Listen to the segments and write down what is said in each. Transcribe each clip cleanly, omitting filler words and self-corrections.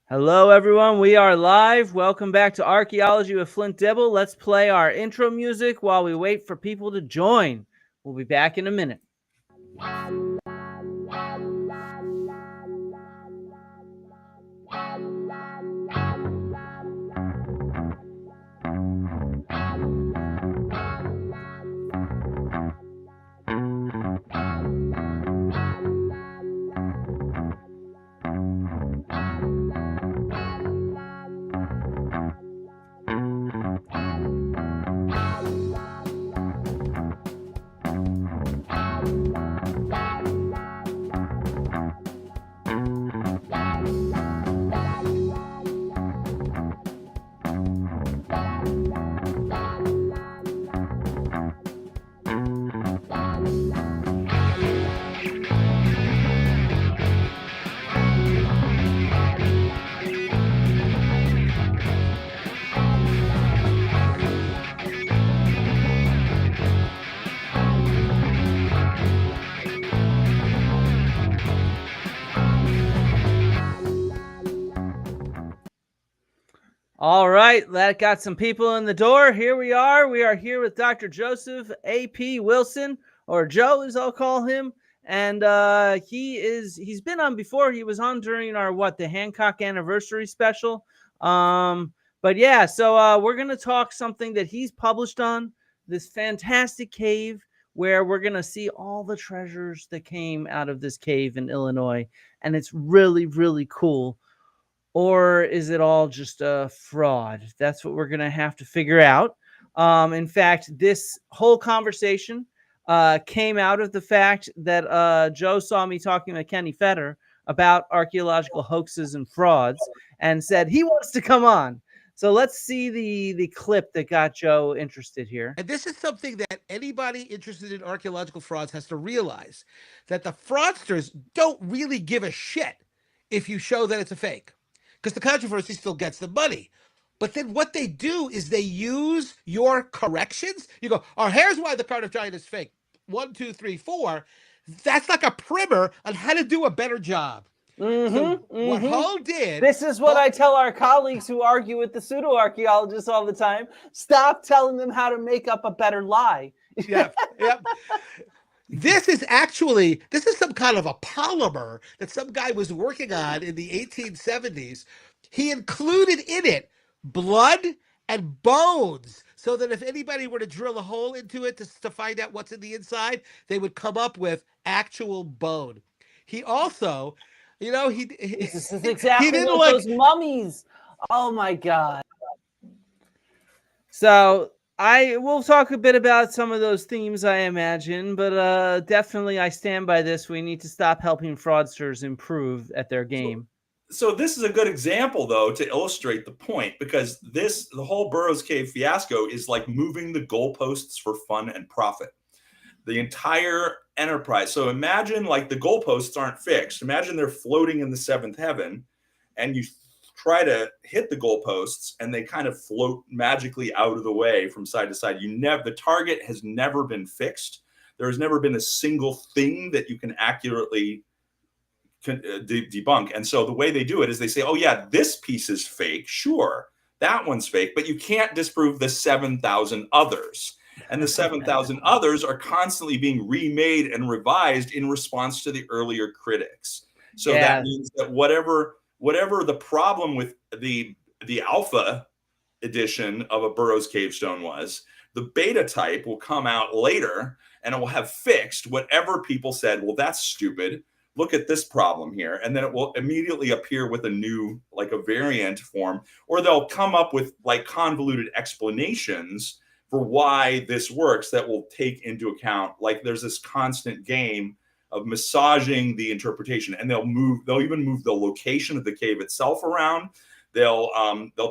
Hello, everyone. We are live. Welcome back to Archaeology with Flint Dibble. Let's play our intro music while we wait for people to join. We'll be back in a minute. All right, that got some people in the door. Here we are. We are here with Dr. Joseph A.P. Wilson, or Joe as I'll call him. And he's been on before. He was on during our the Hancock anniversary special. But yeah, so we're gonna talk something that he's published on, this fantastic cave where we're gonna see all the treasures that came out of this cave in Illinois, and it's really, really cool. Or is it all just a fraud? That's what we're going to have to figure out. In fact, this whole conversation came out of the fact that Joe saw me talking with Kenny Fetter about archaeological hoaxes and frauds and said he wants to come on. So let's see the clip that got Joe interested here. And this is something that anybody interested in archaeological frauds has to realize, that the fraudsters don't really give a shit if you show that it's a fake, because the controversy still gets the money. But then what they do is they use your corrections. You go, oh, here's why the Cardiff Giant is fake. 1, 2, 3, 4. That's like a primer on how to do a better job. What Hull did... This is what I tell our colleagues who argue with the pseudo-archaeologists all the time. Stop telling them how to make up a better lie. Yep. This is some kind of a polymer that some guy was working on in the 1870s. He included in it blood and bones, so that if anybody were to drill a hole into it to find out what's in the inside, they would come up with actual bone. He also... this is exactly like those mummies. Oh my God. So we'll talk a bit about some of those themes, I imagine, but definitely I stand by this. We need to stop helping fraudsters improve at their game. So this is a good example, though, to illustrate the point, because the whole Burrows Cave fiasco is like moving the goalposts for fun and profit. The entire enterprise. So imagine like the goalposts aren't fixed. Imagine they're floating in the seventh heaven and you try to hit the goalposts and they kind of float magically out of the way from side to side. The target has never been fixed. There has never been a single thing that you can accurately debunk. And so the way they do it is they say, oh yeah, this piece is fake. Sure, that one's fake, but you can't disprove the 7,000 others. And the 7,000 others are constantly being remade and revised in response to the earlier critics. So that means that whatever the problem with the alpha edition of a Burrows Cavestone was, the beta type will come out later and it will have fixed whatever people said, well, that's stupid. Look at this problem here. And then it will immediately appear with a new, like a variant form, or they'll come up with like convoluted explanations for why this works that will take into account, like there's this constant game of massaging the interpretation, and they'll even move the location of the cave itself around. They'll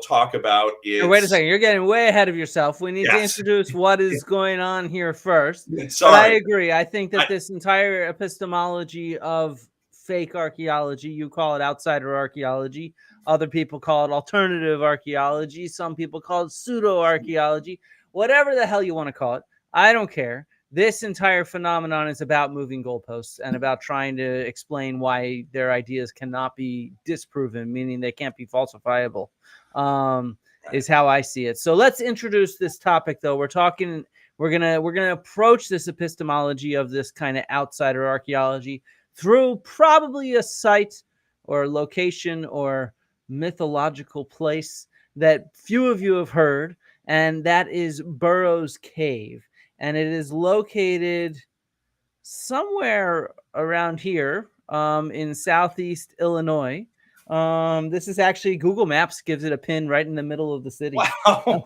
talk about it. Wait a second, you're getting way ahead of yourself. We need to introduce what is going on here first. Sorry. But I agree. I think that this entire epistemology of fake archaeology, you call it outsider archaeology, other people call it alternative archaeology, some people call it pseudo archaeology. Whatever the hell you want to call it, I don't care. this entire phenomenon is about moving goalposts and about trying to explain why their ideas cannot be disproven, meaning they can't be falsifiable, is how I see it. So let's introduce this topic, though. We're gonna approach this epistemology of this kind of outsider archaeology through probably a site or location or mythological place that few of you have heard, and that is Burrows Cave. And it is located somewhere around here in southeast Illinois. This is actually Google Maps gives it a pin right in the middle of the city. Wow.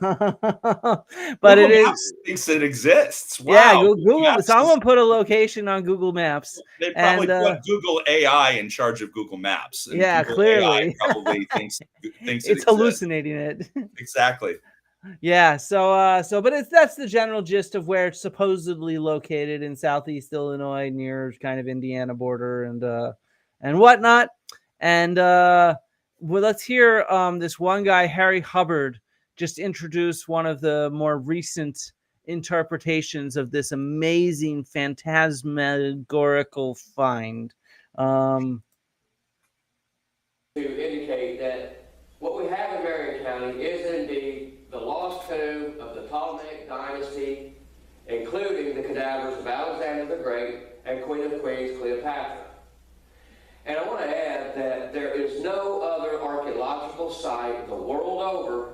But Google it Maps thinks it exists. Wow. Yeah, Google. Maps Someone put a location on Google Maps. They probably put Google AI in charge of Google Maps. And yeah, Google clearly. AI probably thinks it's hallucinating it. Exactly. Yeah. But that's the general gist of where it's supposedly located in southeast Illinois, near kind of Indiana border and whatnot. And well, let's hear this one guy, Harry Hubbard, just introduce one of the more recent interpretations of this amazing phantasmagorical find. To indicate that what we have in Marion County is indeed the lost tomb of the Ptolemaic dynasty, including the cadavers of Alexander the Great and Queen of Queens Cleopatra. And I want to add that there is no other archaeological site the world over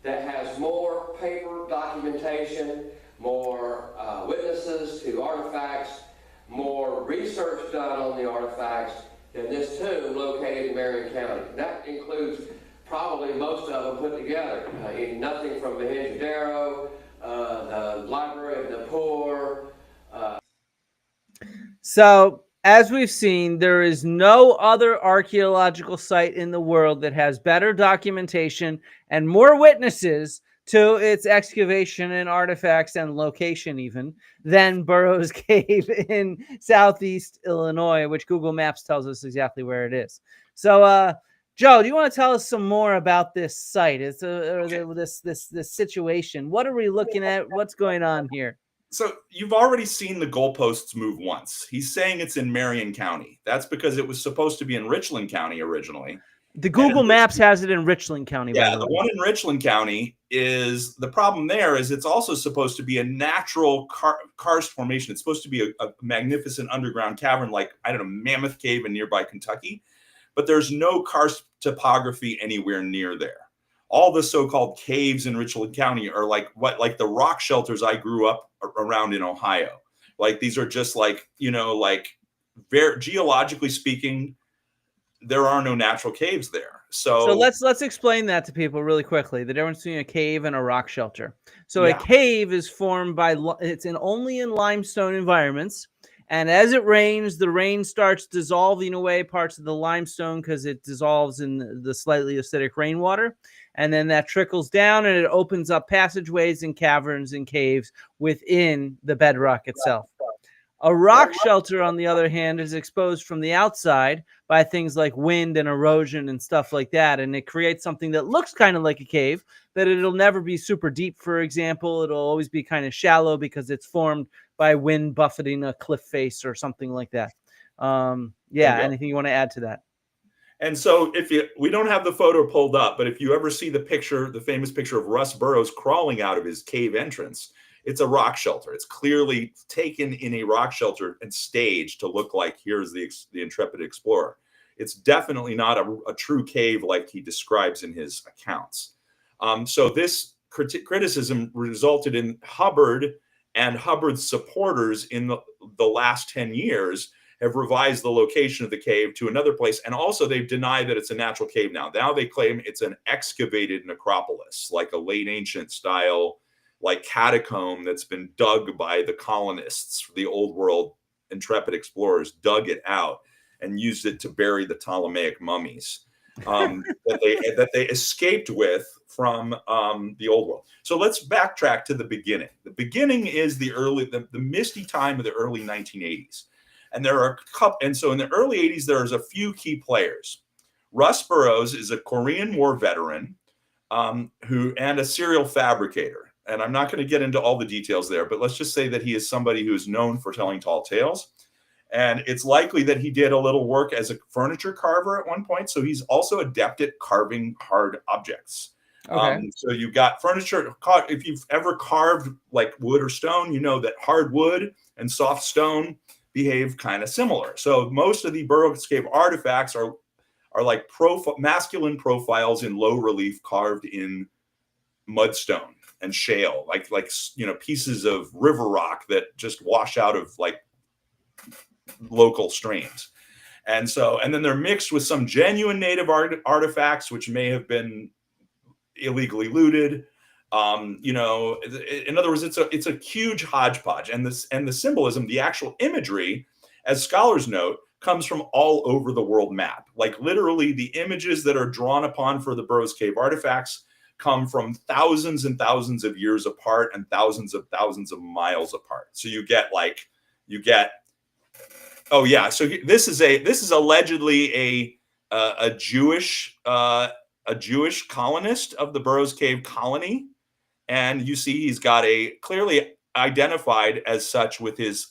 that has more paper documentation, more witnesses to artifacts, more research done on the artifacts than this tomb located in Marion County. That includes probably most of them put together. Nothing from Mohenjo-Daro, the Library of Nippur. So, as we've seen, there is no other archaeological site in the world that has better documentation and more witnesses to its excavation and artifacts and location even than Burrows Cave in southeast Illinois, which Google Maps tells us exactly where it is. So, Joe, do you want to tell us some more about this site? It's this situation. What are we looking at? What's going on here? So you've already seen the goalposts move once. He's saying it's in Marion County. That's because it was supposed to be in Richland County originally. The Google Maps has it in Richland County. Yeah, by the way. one in Richland County is the problem there is it's also supposed to be a natural karst formation. It's supposed to be a magnificent underground cavern like, I don't know, Mammoth Cave in nearby Kentucky. But there's no karst topography anywhere near there. All the so-called caves in Richland County are like the rock shelters I grew up around in Ohio. Like these are just like, very geologically speaking, there are no natural caves there. So let's explain that to people really quickly. The difference between a cave and a rock shelter. So a cave is formed by only in limestone environments. And as it rains, the rain starts dissolving away parts of the limestone because it dissolves in the slightly acidic rainwater. And then that trickles down and it opens up passageways and caverns and caves within the bedrock itself. A rock shelter, on the other hand, is exposed from the outside by things like wind and erosion and stuff like that. And it creates something that looks kind of like a cave, but it'll never be super deep, for example. It'll always be kind of shallow because it's formed by wind buffeting a cliff face or something like that. Anything you want to add to that? And so we don't have the photo pulled up, but if you ever see the famous picture of Russ Burrows crawling out of his cave entrance, it's a rock shelter. It's clearly taken in a rock shelter and staged to look like here's the intrepid explorer. It's definitely not a true cave like he describes in his accounts. So this criticism resulted in Hubbard and Hubbard's supporters in the last 10 years have revised the location of the cave to another place. And also they've denied that it's a natural cave now. Now they claim it's an excavated necropolis, like a late ancient style, like catacomb that's been dug by the colonists, the old world intrepid explorers dug it out and used it to bury the Ptolemaic mummies that they escaped with from the old world. So let's backtrack to the beginning. The beginning is the misty time of the early 1980s. And there are so in the early 80s, there's a few key players. Russ Burrows is a Korean War veteran and a serial fabricator. and I'm not going to get into all the details there, but let's just say that he is somebody who is known for telling tall tales. And it's likely that he did a little work as a furniture carver at one point. So he's also adept at carving hard objects. Okay. So you've got furniture. If you've ever carved like wood or stone, you know that hard wood and soft stone behave kind of similar. So most of the Burrows Cave artifacts are like masculine profiles in low relief carved in mudstone and shale, like pieces of river rock that just wash out of like local streams. And then they're mixed with some genuine native artifacts, which may have been illegally looted. In other words, it's a huge hodgepodge. And the symbolism, the actual imagery, as scholars note, comes from all over the world map. Like literally the images that are drawn upon for the Burrows Cave artifacts come from thousands and thousands of years apart and thousands of miles apart. So you get oh yeah. So this is allegedly a Jewish colonist of the Burrows Cave colony, and you see he's got clearly identified as such with his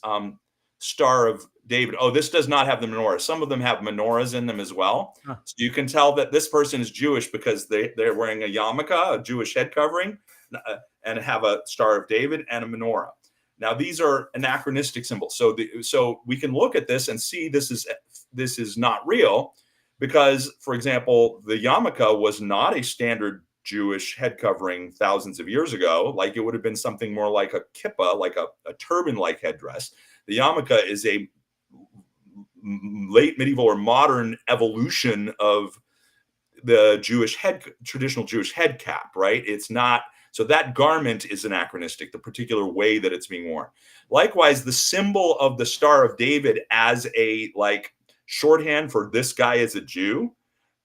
Star of David. Oh, this does not have the menorah. Some of them have menorahs in them as well. Huh. So you can tell that this person is Jewish because they're wearing a yarmulke, a Jewish head covering, and have a Star of David and a menorah. Now, these are anachronistic symbols. So we can look at this and see this is not real because, for example, the yarmulke was not a standard Jewish head covering thousands of years ago. Like it would have been something more like a kippah, like a turban-like headdress. The yarmulke is a late medieval or modern evolution of the traditional Jewish head cap, right? It's not. So that garment is anachronistic, the particular way that it's being worn. Likewise, the symbol of the Star of David as a shorthand for this guy as a Jew,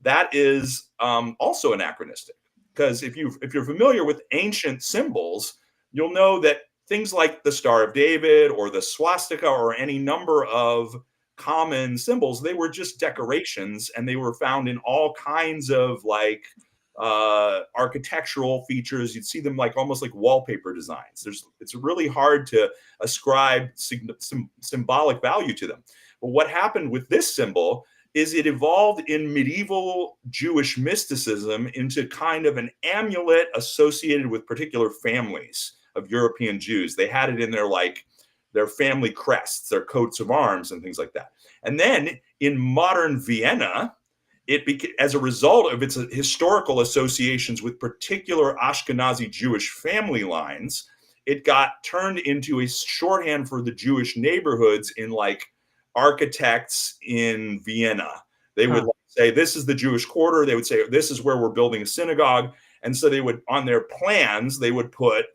that is also anachronistic. Because if you're familiar with ancient symbols, you'll know that things like the Star of David or the swastika or any number of common symbols, they were just decorations, and they were found in all kinds of architectural features. You'd see them almost like wallpaper designs. It's really hard to ascribe symbolic value to them. But what happened with this symbol is it evolved in medieval Jewish mysticism into kind of an amulet associated with particular families of European Jews. They had it in their family crests, their coats of arms, and things like that. And then in modern Vienna, as a result of its historical associations with particular Ashkenazi Jewish family lines, it got turned into a shorthand for the Jewish neighborhoods in architects in Vienna. They would say, this is the Jewish quarter. They would say, this is where we're building a synagogue. And so they would, on their plans, they would put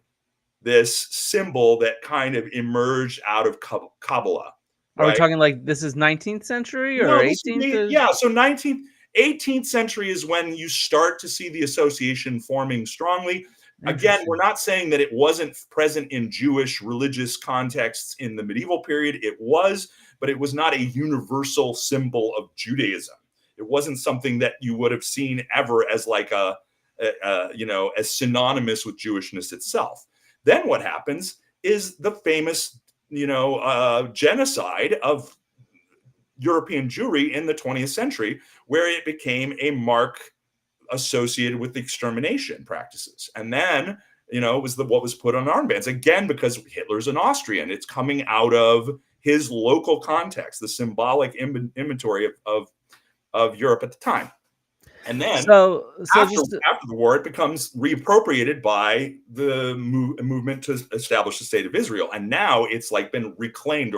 this symbol that kind of emerged out of Kabbalah. Are we talking this is 19th century or 18th? Yeah, so 18th century is when you start to see the association forming strongly. Again, we're not saying that it wasn't present in Jewish religious contexts in the medieval period. It was, but it was not a universal symbol of Judaism. It wasn't something that you would have seen ever as as synonymous with Jewishness itself. Then what happens is the famous, genocide of European Jewry in the 20th century, where it became a mark associated with the extermination practices. And then, it was what was put on armbands. Again, because Hitler's an Austrian, it's coming out of his local context, the symbolic inventory of Europe at the time. And then after the war, it becomes reappropriated by the movement to establish the state of Israel. And now it's been reclaimed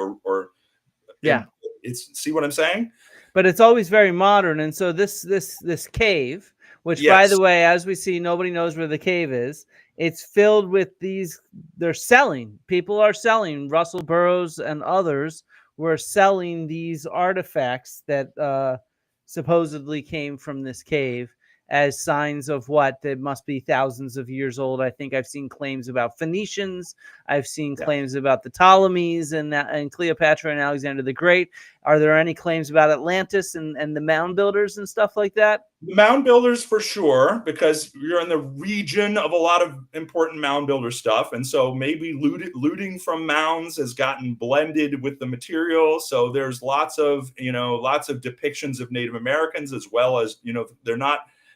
see what I'm saying? But it's always very modern. And so this cave, which by the way, as we see, nobody knows where the cave is. It's filled with people are selling. Russell Burrows and others were selling these artifacts that supposedly came from this cave. as signs of what that must be thousands of years old. I think I've seen claims about Phoenicians. I've seen claims about the Ptolemies and Cleopatra and Alexander the Great. Are there any claims about Atlantis and the mound builders and stuff like that? The mound builders for sure, because you're in the region of a lot of important mound builder stuff. And so maybe looting from mounds has gotten blended with the material. So there's lots of depictions of Native Americans, as well as,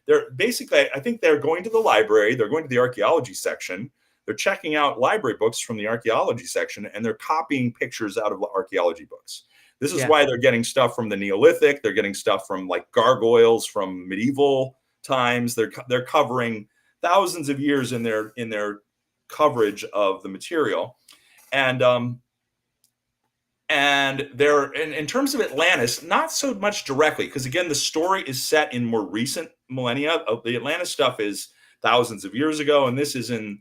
they're basically, I think they're going to the library, they're going to the archaeology section, they're checking out library books from the archaeology section, and they're copying pictures out of archaeology books. This is why they're getting stuff from the Neolithic. They're getting stuff from like gargoyles from medieval times. They're covering thousands of years in their coverage of the material, and they're in terms of Atlantis, not so much directly, because again, the story is set in more recent millennia. The Atlantis stuff is thousands of years ago, and this is in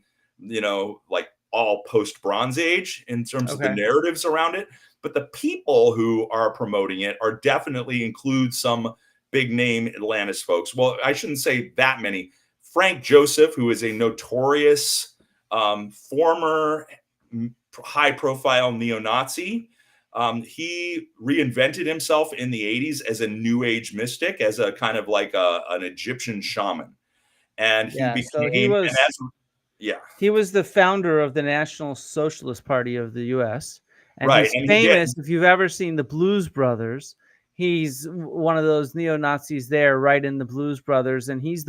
like all post Bronze Age in terms of the narratives around it. But the people who are promoting it are definitely include some big name Atlantis folks. Well, I shouldn't say that many. Frank Joseph, who is a notorious former high profile neo-Nazi, he reinvented himself in the 80s as a new age mystic, as a kind of like an Egyptian shaman. And he became, he was the founder of the National Socialist Party of the U.S. And he's and famous. If you've ever seen the Blues Brothers, he's one of those neo-Nazis there, right in the Blues Brothers. And he's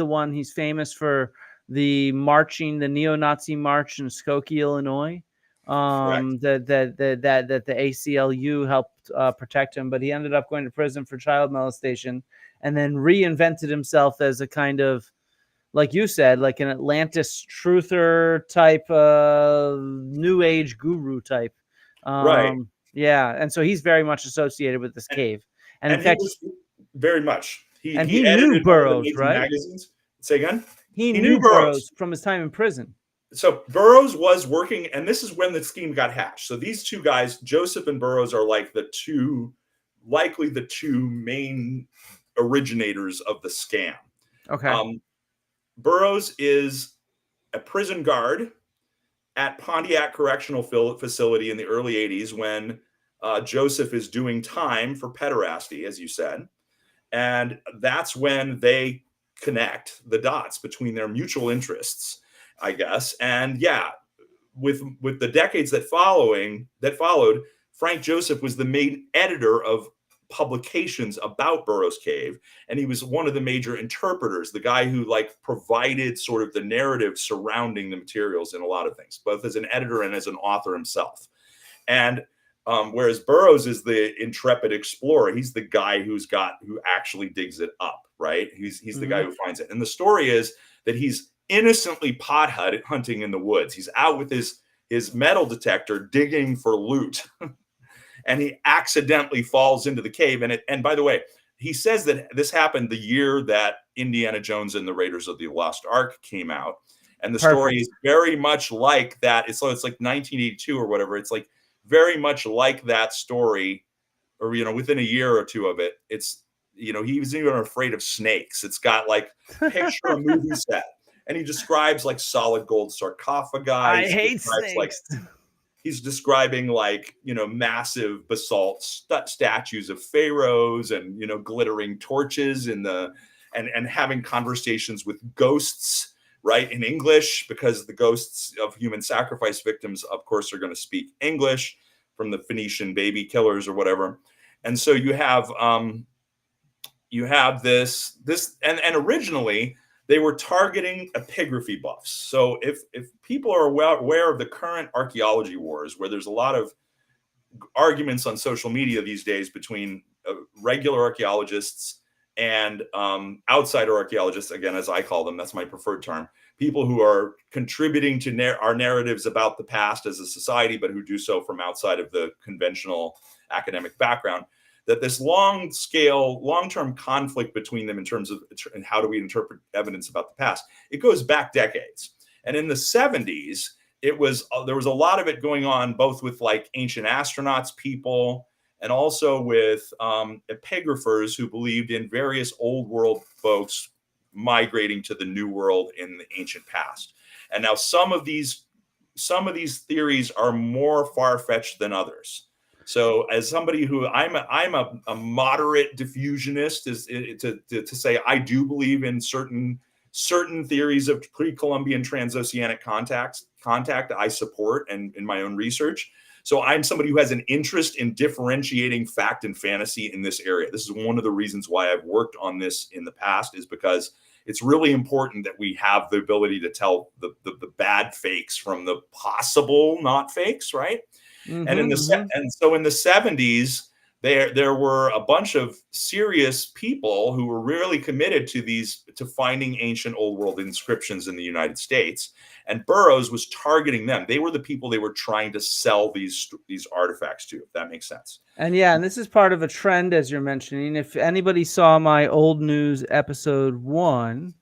famous for the neo-Nazi march in Skokie, Illinois. That the ACLU helped protect him, but he ended up going to prison for child molestation, and then reinvented himself as a kind of, like you said, like an Atlantis truther type, new age guru type. Yeah, and so he's very much associated with this cave, and in fact, very much. He knew Burrows, right? Magazines. Say again. He knew Burrows from his time in prison. So Burrows was working, and this is when the scheme got hatched. So these two guys, Joseph and Burrows, are like the two main originators of the scam. Okay. Burrows is a prison guard at Pontiac Correctional Facility in the early 80s when Joseph is doing time for pederasty, as you said. And that's when they connect the dots between their mutual interests, I guess. And with the decades that followed, Frank Joseph was the main editor of publications about Burrows Cave, and he was one of the major interpreters, the guy who like provided sort of the narrative surrounding the materials in a lot of things, both as an editor and as an author himself. And whereas Burrows is the intrepid explorer, he's the guy who actually digs it up, right? He's the guy who finds it. And the story is that he's innocently pot hunting in the woods. He's out with his metal detector digging for loot. And he accidentally falls into the cave. And by the way, he says that this happened the year that Indiana Jones and the Raiders of the Lost Ark came out. And the story is very much like that. It's like 1982 or whatever. It's like very much like that story, or, within a year or two of it. It's, he was even afraid of snakes. It's got like picture a movie set. And he describes like solid gold sarcophagi. I hate snakes. He's describing like, massive basalt statues of pharaohs and, glittering torches and having conversations with ghosts, right, in English, because the ghosts of human sacrifice victims, of course, are going to speak English from the Phoenician baby killers or whatever. And so you have this, and originally they were targeting epigraphy buffs. So if people are well aware of the current archaeology wars, where there's a lot of arguments on social media these days between regular archaeologists and outsider archaeologists, again, as I call them, that's my preferred term, people who are contributing to our narratives about the past as a society, but who do so from outside of the conventional academic background, that this long-term conflict between them in terms of how do we interpret evidence about the past, it goes back decades. And in the 70s, there was a lot of it going on, both with like ancient astronauts people, and also with epigraphers who believed in various old world folks, migrating to the New World in the ancient past. And now some of these theories are more far-fetched than others. So as somebody who I'm a moderate diffusionist, is to say I do believe in certain theories of pre-Columbian transoceanic contact I support and in my own research. So I'm somebody who has an interest in differentiating fact and fantasy in this area. This is one of the reasons why I've worked on this in the past, is because it's really important that we have the ability to tell the bad fakes from the possible not fakes, right? Mm-hmm, And so in the 70s, there were a bunch of serious people who were really committed to finding ancient old world inscriptions in the United States, and Burrows was targeting them. They were the people they were trying to sell these artifacts to, if that makes sense. And and this is part of a trend, as you're mentioning. If anybody saw my old news episode 1,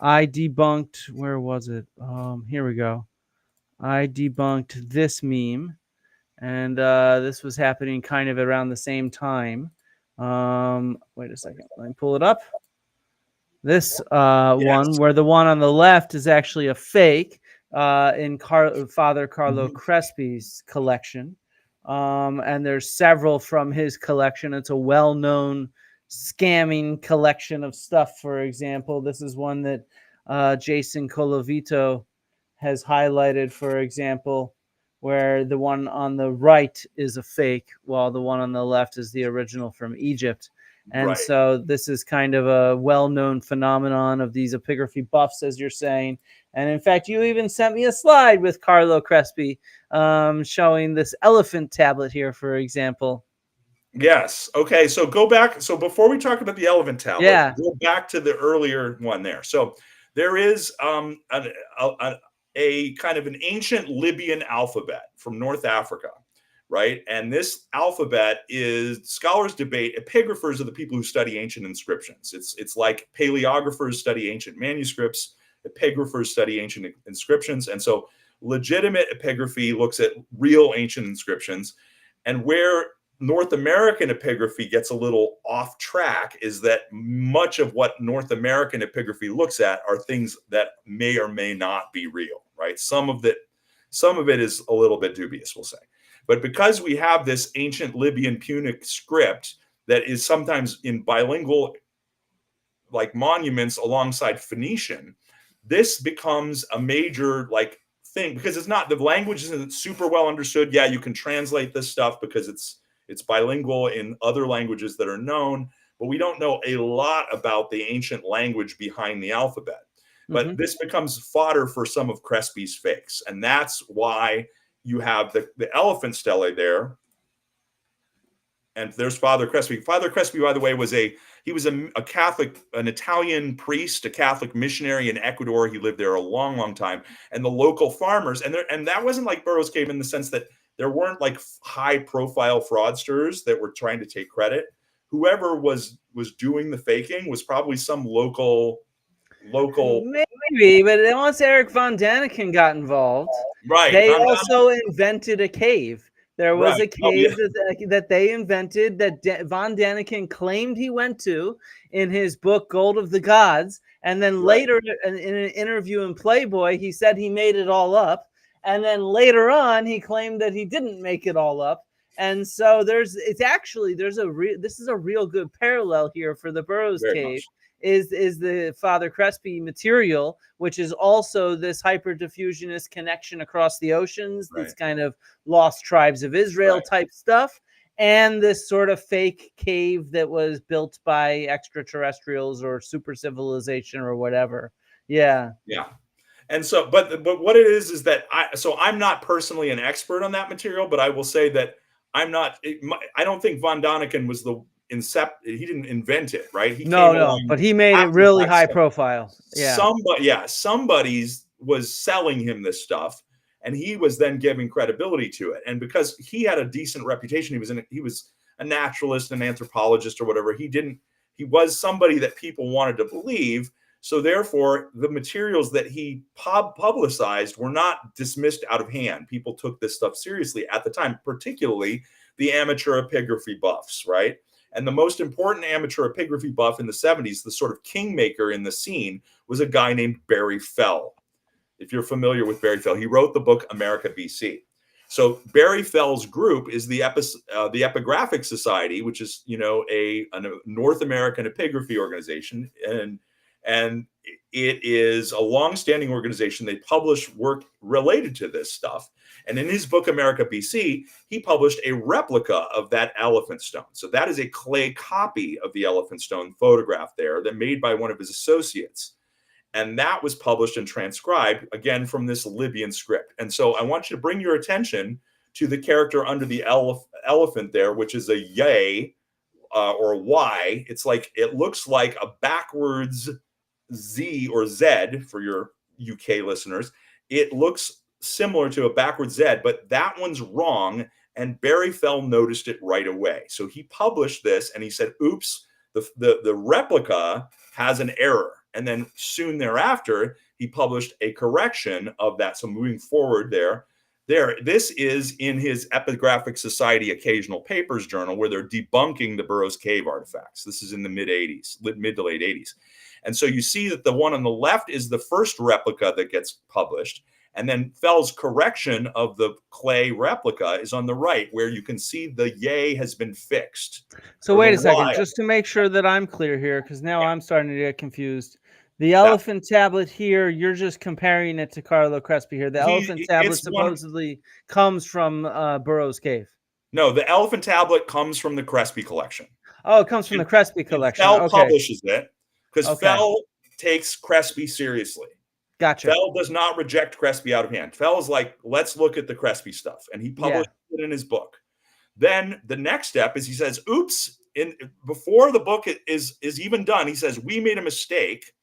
I debunked, where was it? Here we go. I debunked this meme. And this was happening kind of around the same time. Wait a second. Let me pull it up. This one, where the one on the left is actually a fake in Father Carlo Crespi's collection. And there's several from his collection. It's a well-known scamming collection of stuff. For example, this is one that Jason Colavito has highlighted, for example, where the one on the right is a fake, while the one on the left is the original from Egypt. And so this is kind of a well-known phenomenon of these epigraphy buffs, as you're saying. And in fact, you even sent me a slide with Carlo Crespi showing this elephant tablet here, for example. Yes. Okay. So go back. So before we talk about the elephant tablet, go back to the earlier one there. So there is a kind of an ancient Libyan alphabet from North Africa, right? And this alphabet scholars debate, epigraphers are the people who study ancient inscriptions. It's like paleographers study ancient manuscripts, epigraphers study ancient inscriptions. And so legitimate epigraphy looks at real ancient inscriptions. And where North American epigraphy gets a little off track is that much of what North American epigraphy looks at are things that may or may not be real, right? Some of it is a little bit dubious, we'll say. But because we have this ancient Libyan Punic script that is sometimes in bilingual, like monuments alongside Phoenician, this becomes a major thing, because the language isn't super well understood. Yeah, you can translate this stuff because it's bilingual in other languages that are known, but we don't know a lot about the ancient language behind the alphabet. But this becomes fodder for some of Crespi's fakes. And that's why you have the elephant stele there. And there's Father Crespi. Father Crespi, by the way, was a Catholic, an Italian priest, a Catholic missionary in Ecuador. He lived there a long, long time. And the local farmers, and that wasn't like Burrows Cave in the sense that there weren't high profile fraudsters that were trying to take credit. Whoever was doing the faking was probably some local. Maybe, but then once Eric von Daniken got involved, they also invented a cave. There was a cave that they invented that von Daniken claimed he went to in his book Gold of the Gods, and then later in an interview in Playboy, he said he made it all up. And then later on, he claimed that he didn't make it all up. And so this is a real good parallel here for the Burrows Cave. Is the Father Crespi material, which is also this hyper-diffusionist connection across the oceans, this kind of lost tribes of Israel type stuff, and this sort of fake cave that was built by extraterrestrials or super civilization or whatever. Yeah. And so, but what it is that I'm not personally an expert on that material, but I will say that I don't think von Daniken was he didn't invent it, right? But he made it really high profile. Somebody was selling him this stuff, and he was then giving credibility to it. And because he had a decent reputation, he was a naturalist, an anthropologist, or whatever. He was somebody that people wanted to believe. So therefore, the materials that he publicized were not dismissed out of hand. People took this stuff seriously at the time, particularly the amateur epigraphy buffs, right? And the most important amateur epigraphy buff in the 70s, the sort of kingmaker in the scene, was a guy named Barry Fell. If you're familiar with Barry Fell, he wrote the book America BC. So Barry Fell's group is the Epigraphic Society, which is, a North American epigraphy organization, and it is a long-standing organization. They publish work related to this stuff. And in his book America BC, he published a replica of that elephant stone. So that is a clay copy of the elephant stone photograph there that made by one of his associates. And that was published and transcribed, again, from this Libyan script. And so I want you to bring your attention to the character under the elephant there, which is a yay or Y. It looks like a backwards Z or Z for your UK listeners. It looks similar to a backwards Z, but that one's wrong. And Barry Fell noticed it right away. So he published this and he said, oops, the replica has an error. And then soon thereafter, he published a correction of that. So moving forward this is in his Epigraphic Society Occasional Papers journal, where they're debunking the Burrows Cave artifacts. This is in the mid to late 80s. And so you see that the one on the left is the first replica that gets published. And then Fell's correction of the clay replica is on the right, where you can see the yay has been fixed. So wait a second, just to make sure that I'm clear here, because now I'm starting to get confused. The elephant tablet here, you're just comparing it to Carlo Crespi here. The elephant tablet supposedly comes from Burrows Cave. No, the elephant tablet comes from the Crespi collection. Oh, it comes from the Crespi collection. Fell publishes it because Fell takes Crespi seriously. Gotcha. Fell does not reject Crespi out of hand. Fell is like, let's look at the Crespi stuff. And he published it in his book. Then the next step is he says, oops, before the book is even done, he says, we made a mistake.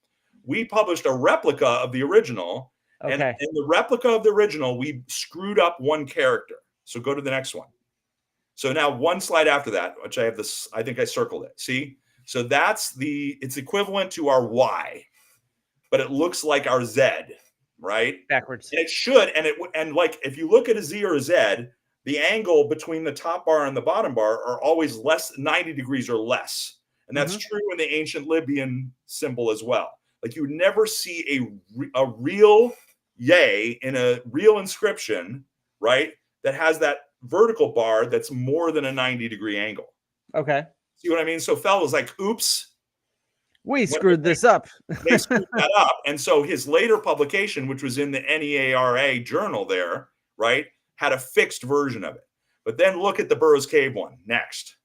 We published a replica of the original. And in the replica of the original, we screwed up one character. So go to the next one. So now one slide after that, which I have this, I think I circled it. See? So it's equivalent to our Y, but it looks like our Z, right? Backwards. And it should, and like if you look at a Z or a Z, the angle between the top bar and the bottom bar are always 90 degrees or less. And that's true in the ancient Libyan symbol as well. Like you would never see a real yay in a real inscription, right? That has that vertical bar that's more than a 90-degree angle. Okay. See what I mean? So Fell was like, oops. We screwed this up. They screwed that up. And so his later publication, which was in the NEARA journal there, right, had a fixed version of it. But then look at the Burrows Cave one. Next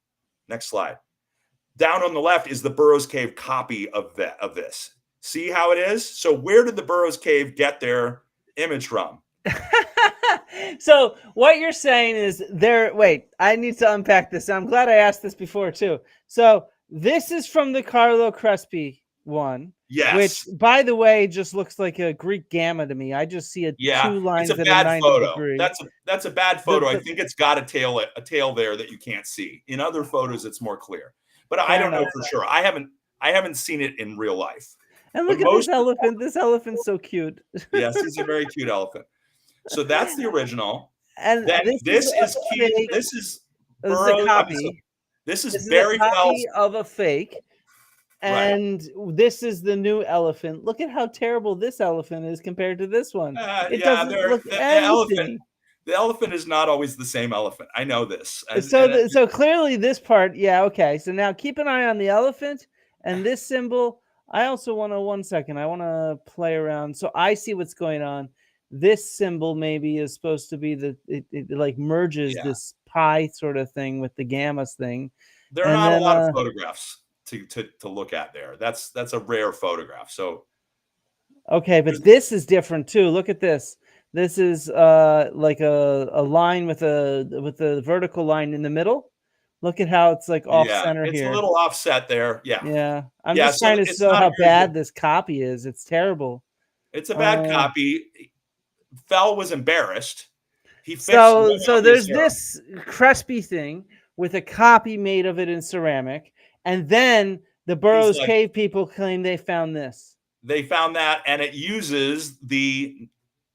slide. Down on the left is the Burrows Cave copy of this. See how it is? So where did the Burrows Cave get their image from? So what you're saying is wait, I need to unpack this. I'm glad I asked this before too. So this is from the Carlo Crespi one. Yes. Which, by the way, just looks like a Greek gamma to me. I just see two lines. It's a bad photo. Degree. That's a bad photo. I think it's got a tail there that you can't see. In other photos, it's more clear. But I don't know for sure. I haven't seen it in real life. And look at this elephant. This elephant's so cute. Yes, he's a very cute elephant. So that's the original. And then this is key. This is Burrow. Copy. This is Barry Fell's of a fake. And this is the new elephant. Look at how terrible this elephant is compared to this one. It doesn't look anything. The elephant is not always the same elephant. I know this. So clearly this part, okay. So now keep an eye on the elephant and this symbol. I also want to, one second, I want to play around. So I see what's going on. This symbol maybe is supposed to be it like merges this pi sort of thing with the gammas thing. There are not a lot of photographs to look at there. That's a rare photograph. So okay, but this is different too. Look at this. This is like a line with a vertical line in the middle. Look at how it's like off center here. It's a little offset there. Yeah. I'm just trying to show how bad this copy is. It's terrible. It's a bad copy. Fell was embarrassed. He fixed so there's this Crespi thing with a copy made of it in ceramic, and then the Burrows Cave people claim they found this. They found that, and it uses the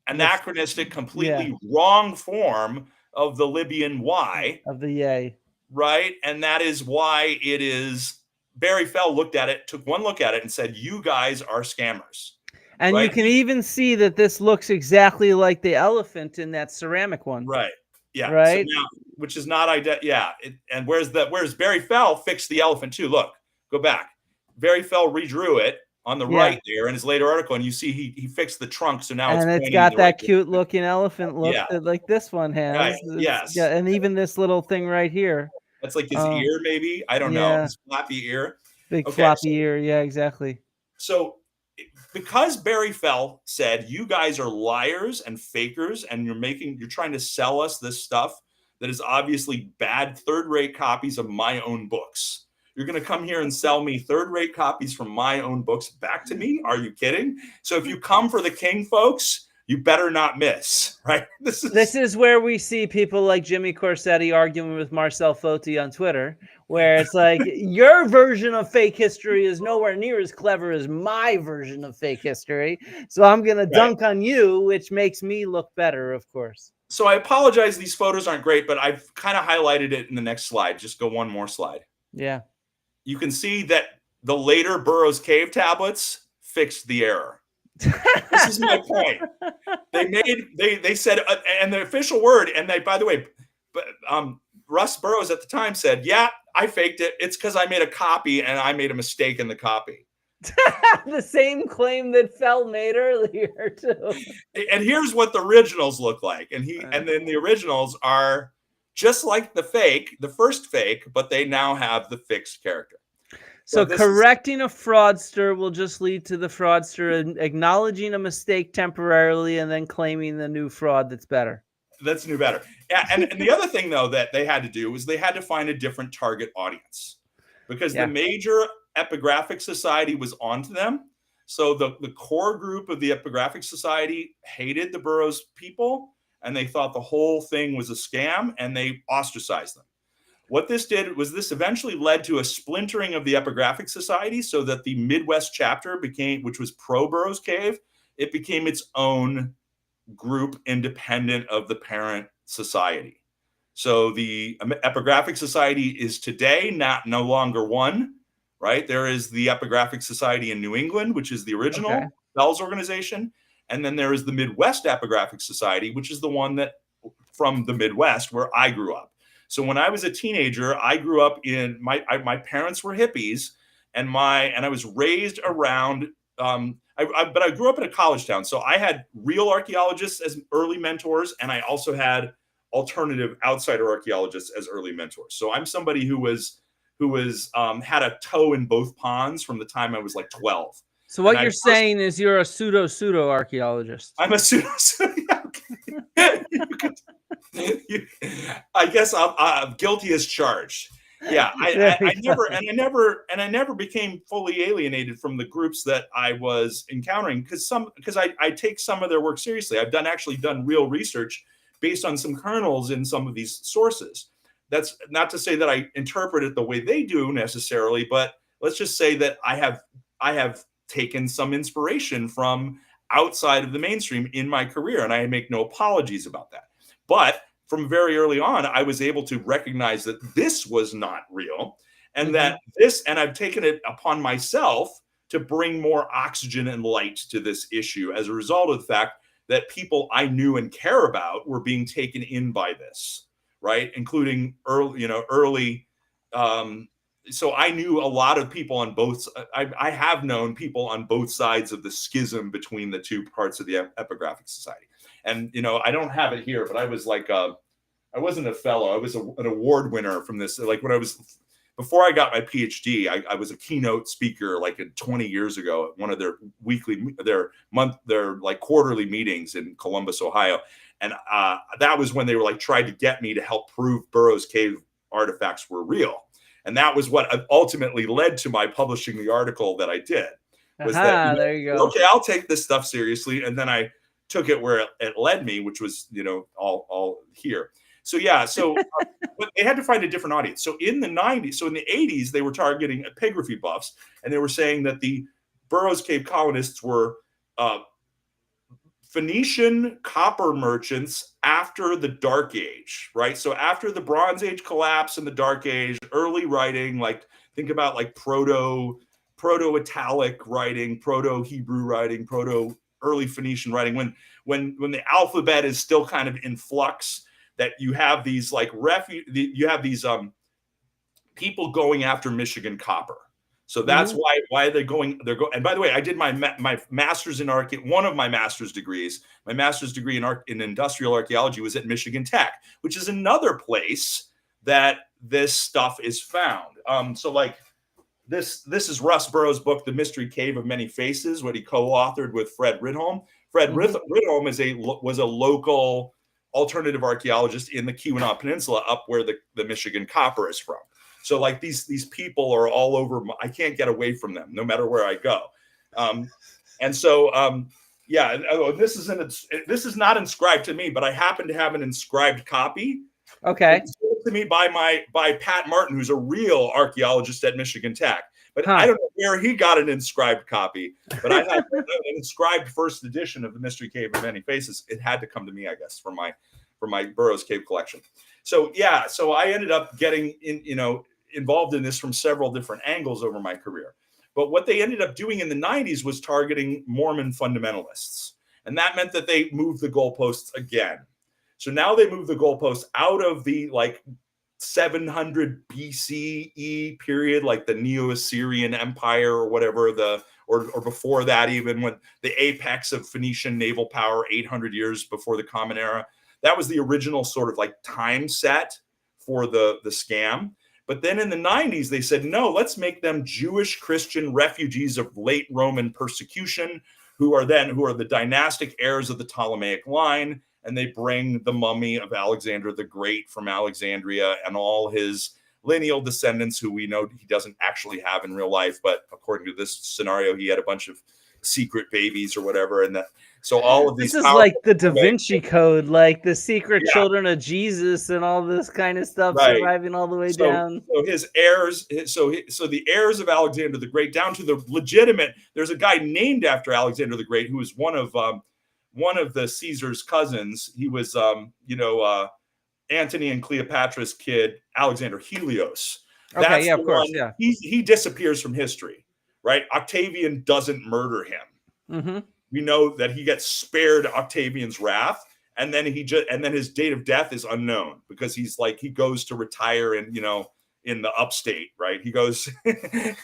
anachronistic, completely wrong form of the Libyan Y. Of the yay. right? And that is why it is. Barry Fell looked at it, took one look at it, and said, "You guys are scammers." And you Right? can even see that this looks exactly like the elephant in that ceramic one. Right. Yeah. Right. So now, which is not yeah. And where's Barry Fell fixed the elephant too? Look, go back. Barry Fell redrew it on the right there in his later article, and you see he fixed the trunk, so now it's got that cute looking elephant look that like this one has. Right. Yes. Yeah, and even this little thing right here. That's like his ear, maybe. I don't know. His floppy ear. Big floppy ear. Yeah, exactly. So because Barry Fell said, "You guys are liars and fakers, and you're trying to sell us this stuff that is obviously bad third-rate copies of my own books. You're going to come here and sell me third-rate copies from my own books back to me? Are you kidding? So if you come for the king, folks, you better not miss," right? This is where we see people like Jimmy Corsetti arguing with Marcel Foti on Twitter, where it's like, your version of fake history is nowhere near as clever as my version of fake history. So I'm going to dunk on you, which makes me look better, of course. So I apologize. These photos aren't great, but I've kind of highlighted it in the next slide. Just go one more slide. Yeah. You can see that the later Burrows Cave tablets fixed the error. This is my point. They said, and the official word, and by the way, Russ Burrows at the time said, "Yeah, I faked it. It's because I made a copy and I made a mistake in the copy." The same claim that Fell made earlier too. And here's what the originals look like, and then the originals are just like the first fake, but they now have the fixed character. So correcting a fraudster will just lead to the fraudster acknowledging a mistake temporarily and then claiming the new fraud that's better. That's better. Yeah, and the other thing, though, that they had to do was they had to find a different target audience, because the major epigraphic society was onto them. So the core group of the Epigraphic Society hated the Burrows people, and they thought the whole thing was a scam, and they ostracized them. What this did was this eventually led to a splintering of the Epigraphic Society, so that the Midwest chapter which was pro Burrows Cave, it became its own group independent of the parent society. So the Epigraphic Society is today no longer one, right? There is the Epigraphic Society in New England, which is the original Bell's organization. And then there is the Midwest Epigraphic Society, which is the one that from the Midwest where I grew up. So when I was a teenager, I grew up in my parents were hippies, and I was raised around. But I grew up in a college town, so I had real archaeologists as early mentors, and I also had alternative outsider archaeologists as early mentors. So I'm somebody who had a toe in both ponds from the time I was like 12. So what you're saying is you're a pseudo archaeologist. I'm a pseudo. I guess I'm guilty as charged. Yeah, I never became fully alienated from the groups that I was encountering, because I take some of their work seriously. I've actually done real research based on some kernels in some of these sources. That's not to say that I interpret it the way they do necessarily, but let's just say that I have taken some inspiration from outside of the mainstream in my career, and I make no apologies about that. But from very early on, I was able to recognize that this was not real, and and I've taken it upon myself to bring more oxygen and light to this issue as a result of the fact that people I knew and care about were being taken in by this, right? Including early. So I knew a lot of people on both. I have known people on both sides of the schism between the two parts of the Epigraphic Society. And, I don't have it here, but I was like, I wasn't a fellow. I was an award winner from this. Like before I got my PhD, I was a keynote speaker like 20 years ago at one of their quarterly meetings in Columbus, Ohio. And that was when they were tried to get me to help prove Burrows Cave artifacts were real. And that was what ultimately led to my publishing the article that I did. There you go. Okay, I'll take this stuff seriously. And then I took it where it led me, which was, all here. So, but they had to find a different audience. So in the 80s, they were targeting epigraphy buffs, and they were saying that the Burrows Cave colonists were Phoenician copper merchants after the Dark Age, right? So after the Bronze Age collapse and the Dark Age, early writing, like think about like proto-Italic writing, proto-Hebrew writing, early Phoenician writing, when the alphabet is still kind of in flux, that you have these like people going after Michigan copper. So that's why they're going. And by the way, I did my master's in one of my master's degrees. My master's degree in industrial archaeology was at Michigan Tech, which is another place that this stuff is found. So like this is Russ Burrows' book, The Mystery Cave of Many Faces, what he co-authored with Fred Ridholm. Fred Ridholm was a local alternative archaeologist in the Keweenaw Peninsula, up where the Michigan copper is from. So like these people are all over. I can't get away from them no matter where I go. And so this is not inscribed to me, but I happen to have an inscribed copy. Okay. It's given to me by Pat Martin, who's a real archaeologist at Michigan Tech. But I don't know where he got an inscribed copy. But I have an inscribed first edition of The Mystery Cave of Many Faces. It had to come to me, I guess, for my Burrows Cave collection. So I ended up getting involved in this from several different angles over my career. But what they ended up doing in the 90s was targeting Mormon fundamentalists. And that meant that they moved the goalposts again. So now they move the goalposts out of the like 700 BCE period, like the Neo-Assyrian Empire or whatever, or before that, even when the apex of Phoenician naval power 800 years before the Common Era. That was the original sort of like time set for the scam. But then in the 90s, they said, no, let's make them Jewish Christian refugees of late Roman persecution, who are the dynastic heirs of the Ptolemaic line. And they bring the mummy of Alexander the Great from Alexandria and all his lineal descendants, who we know he doesn't actually have in real life. But according to this scenario, he had a bunch of secret babies or whatever. And so all of these. This is like the Da Vinci Code, like the secret children of Jesus and all this kind of stuff surviving all the way down. So his heirs, so the heirs of Alexander the Great, down to the legitimate. There's a guy named after Alexander the Great who was one of the Caesar's cousins. He was, Antony and Cleopatra's kid, Alexander Helios. Okay, of course, yeah. He disappears from history, right? Octavian doesn't murder him. Mm-hmm. We know that he gets spared Octavian's wrath, and then his date of death is unknown because he goes to retire in the upstate, right? He goes to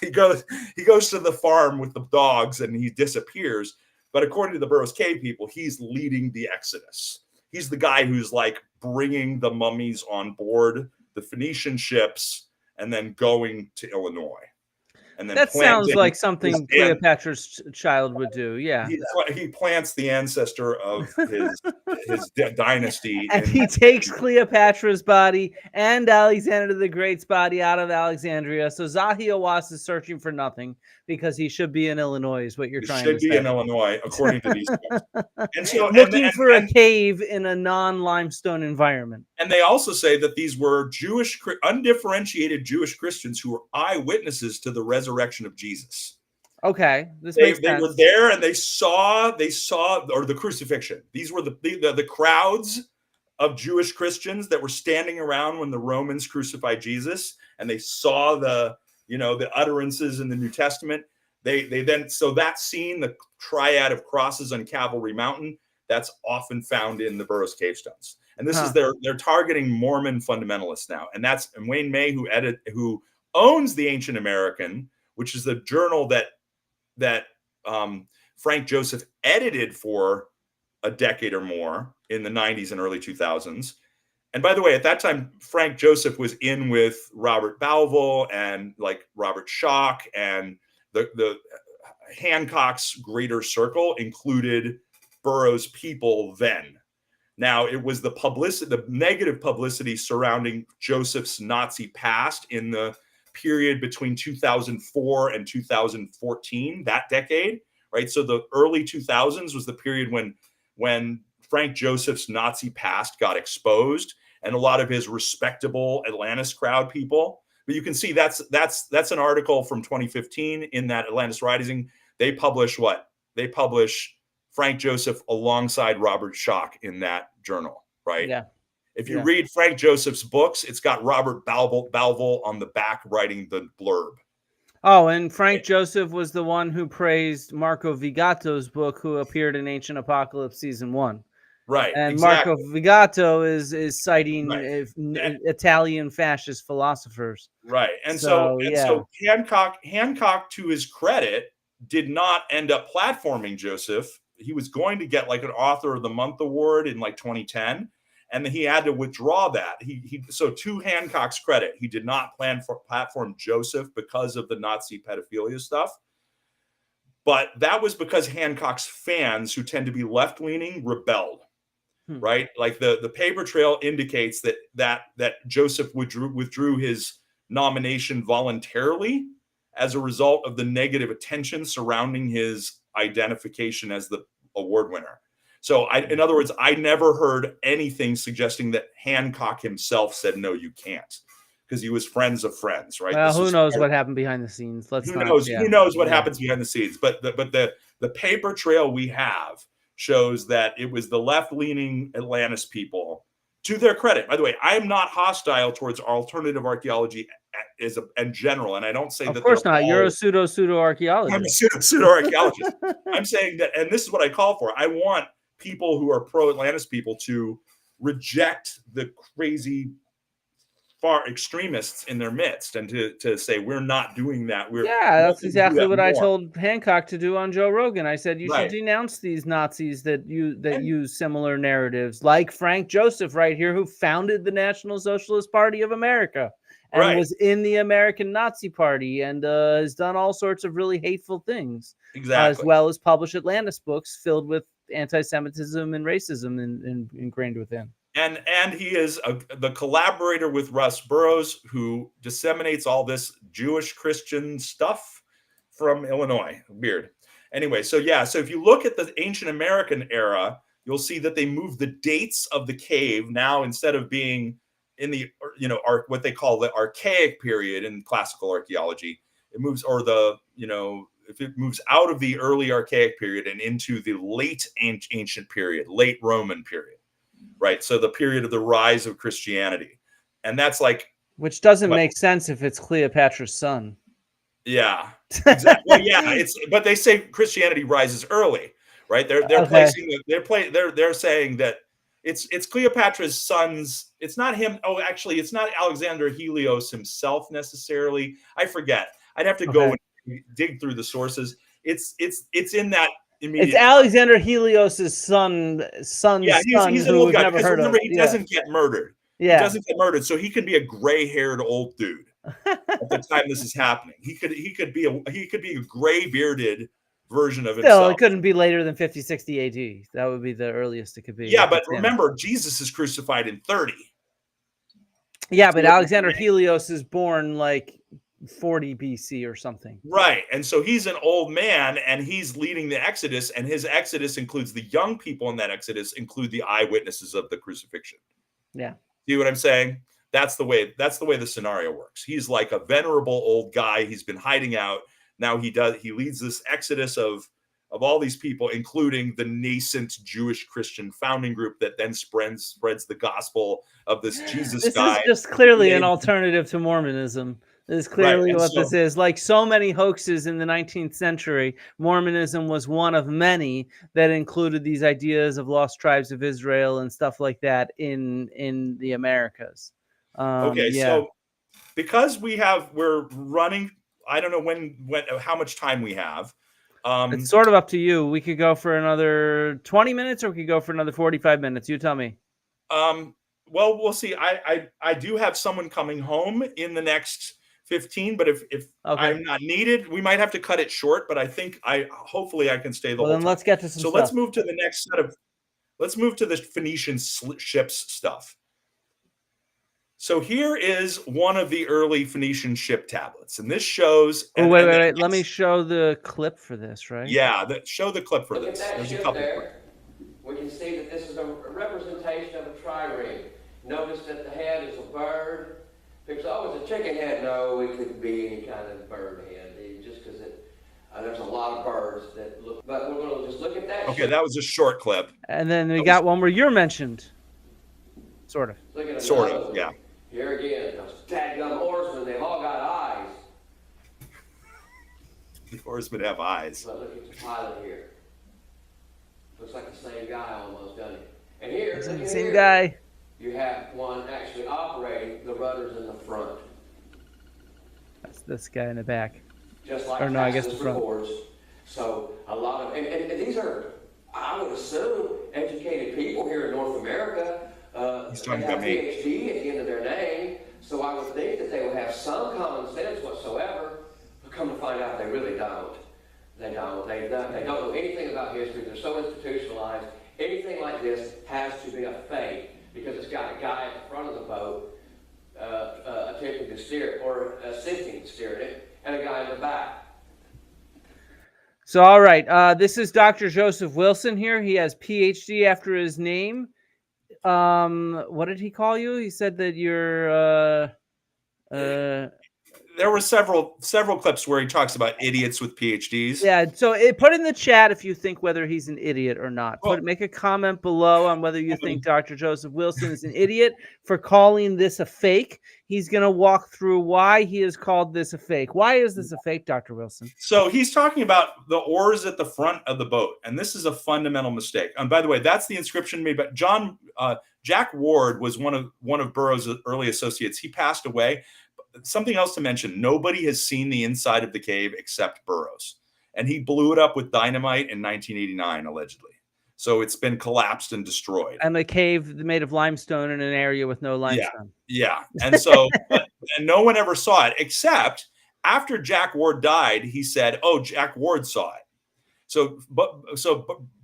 the farm with the dogs and he disappears. But according to the Burrows Cave people, he's leading the Exodus. He's the guy who's like bringing the mummies on board the Phoenician ships and then going to Illinois. And then that sounds like something Cleopatra's child would do. Yeah, he plants the ancestor of his dynasty, and he takes Cleopatra's body and Alexander the Great's body out of Alexandria. So Zahi is searching for nothing because he should be in Illinois. Is what you're trying to say? Should be in Illinois, according to these guys. And so, looking for a cave in a non-limestone environment. And they also say that these were undifferentiated Jewish Christians who were eyewitnesses to the resurrection of Jesus. Okay, they were there and they saw or the crucifixion. These were the crowds of Jewish Christians that were standing around when the Romans crucified Jesus, and they saw the utterances in the New Testament. So that scene, the triad of crosses on Calvary Mountain, that's often found in the Burrows Cave stones. And this is they're targeting Mormon fundamentalists now. And that's Wayne May, who owns the Ancient American, which is the journal that Frank Joseph edited for a decade or more in the 90s and early 2000s. And by the way, at that time, Frank Joseph was in with Robert Bauval and like Robert Schoch, and the Hancock's greater circle included Burroughs people then. Now, it was the negative publicity surrounding Joseph's Nazi past in the period between 2004 and 2014, that decade, right? So the early 2000s was the period when Frank Joseph's Nazi past got exposed, and a lot of his respectable Atlantis crowd people. But you can see that's an article from 2015 in that Atlantis Rising. They publish Frank Joseph alongside Robert Schoch in that journal, right? Yeah. If you read Frank Joseph's books, it's got Robert Balvel on the back writing the blurb. Oh, and Frank Joseph was the one who praised Marco Vigato's book, who appeared in Ancient Apocalypse Season 1. Right. And exactly. Marco Vigato is citing Right. Italian fascist philosophers. Right. And So, so Hancock, to his credit, did not end up platforming Joseph. He was going to get like an Author of the Month award in like 2010, and then he had to withdraw that. So to Hancock's credit, he did not platform Joseph because of the Nazi pedophilia stuff. But that was because Hancock's fans, who tend to be left-leaning, rebelled. Right? Like the paper trail indicates that Joseph withdrew his nomination voluntarily as a result of the negative attention surrounding his identification as the award winner. So in other words, I never heard anything suggesting that Hancock himself said, no, you can't, because he was friends of friends, right? Well, who knows what happened behind the scenes? Who knows what happens behind the scenes? But the paper trail we have shows that it was the left-leaning Atlantis people. To their credit, by the way, I am not hostile towards alternative archaeology in general, and I don't say that. Of course not. You're a pseudo archaeologist. I'm a pseudo archaeologist. I'm saying that, and this is what I call for. I want people who are pro-Atlantis people to reject the crazy far extremists in their midst, and to say we're not doing that. That's exactly what I told Hancock to do on Joe Rogan. I said you should denounce these Nazis that use similar narratives, like Frank Joseph right here, who founded the National Socialist Party of America and was in the American Nazi Party, and has done all sorts of really hateful things, as well as published Atlantis books filled with anti-Semitism and racism ingrained within. And he is the collaborator with Russ Burrows, who disseminates all this Jewish Christian stuff from Illinois. Weird. Anyway, so if you look at the ancient American era, you'll see that they moved the dates of the cave now, instead of being in the what they call the archaic period in classical archaeology, it moves, if it moves out of the early archaic period and into the late ancient period, late Roman period. Right. So the period of the rise of Christianity. And that's like, which doesn't make sense if it's Cleopatra's son. Yeah. Exactly. Well, but they say Christianity rises early, right? They're saying that it's Cleopatra's sons. It's not him. Oh, actually, it's not Alexander Helios himself necessarily. I forget. I'd have to go and dig through the sources. It's in that. It's Alexander Helios's son. He's an old guy. Because remember, he doesn't get murdered. Yeah, he doesn't get murdered, so he can be a gray-haired old dude at the time this is happening. He could be a gray-bearded version of himself. Still, it couldn't be later than 50, 60 AD. That would be the earliest it could be. Yeah, but remember, Jesus is crucified in 30. Yeah, but Alexander Helios is born like 40 BC or something. Right. And so he's an old man, and he's leading the Exodus, and his Exodus includes the young people in that Exodus include the eyewitnesses of the crucifixion. Yeah. See what I'm saying? That's the way the scenario works. He's like a venerable old guy. He's been hiding out. Now he leads this Exodus of all these people, including the nascent Jewish Christian founding group that then spreads the gospel of this Jesus guy. This is just clearly an alternative to Mormonism. This is clearly what this is. Like so many hoaxes in the 19th century, Mormonism was one of many that included these ideas of lost tribes of Israel and stuff like that in the Americas. So because we're running, I don't know how much time we have. It's sort of up to you. We could go for another 20 minutes, or we could go for another 45 minutes. You tell me. Well, we'll see. I do have someone coming home in the next 15, but if I'm not needed, we might have to cut it short, but I think hopefully I can stay the whole time. Let's get to some stuff. Let's move to the next let's move to the Phoenician ships stuff. So here is one of the early Phoenician ship tablets, and this shows. Wait. Let me show the clip for this, right? Yeah, show the clip for this. There's a couple there. We can see that this is a representation of a trireme. Notice that the head is a bird. Because it's a chicken head. No, it could be any kind of bird head, just because There's a lot of birds that look, but we're going to just look at that. Okay, that was a short clip. And then we got one where you're mentioned. Sort of. Look at Sort another of, one. yeah. Here again, those dadgum horsemen, they've all got eyes. The horsemen have eyes. But look at the pilot here. Looks like the same guy almost, doesn't it? And here, look at Same here. guy. You have one actually operating the rudders in the front. That's this guy in the back. Just like Or no, I guess the Tacitus front. records. So a lot of, and these are, I would assume, educated people here in North America. He's talking they have about me. PhD at the end of their name. So I would think that they would have some common sense whatsoever. But come to find out, they really don't. They don't. They don't know anything about history. They're so institutionalized. Anything like this has to be a fake because it's got a guy at the front of the boat attempting to steer it or assisting to steer it, and a guy in the back. So, all right. This is Dr. Joseph Wilson here. He has PhD after his name. What did he call you? He said that you're There were several clips where he talks about idiots with PhDs. yeah. So put in the chat if you think whether he's an idiot or not. Make a comment below on whether you think Dr. Joseph Wilson is an idiot for calling this a fake. He's going to walk through why he has called this a fake. Why is this a fake, Dr. Wilson? So he's talking about the oars at the front of the boat, and this is a fundamental mistake. And by the way, that's the inscription made by Jack Ward was one of Burroughs' early associates. He passed away. Something else to mention, nobody has seen the inside of the cave except Burroughs. And he blew it up with dynamite in 1989, allegedly. So it's been collapsed and destroyed. And a cave made of limestone in an area with no limestone. Yeah. And so and no one ever saw it, except after Jack Ward died, he said, oh, Jack Ward saw it. So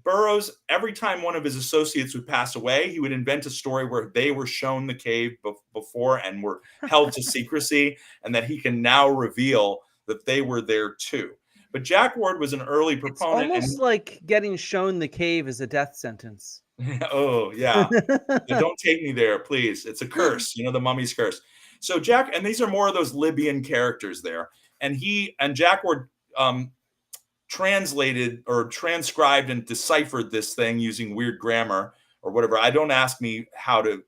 Burroughs, every time one of his associates would pass away, he would invent a story where they were shown the cave before and were held to secrecy, and that he can now reveal that they were there too. But Jack Ward was an early proponent. It's almost like getting shown the cave is a death sentence. Oh, yeah. Don't take me there, please. It's a curse, the mummy's curse. So Jack, and these are more of those Libyan characters there. And Jack Ward translated or transcribed and deciphered this thing using weird grammar or whatever. I don't ask me how to.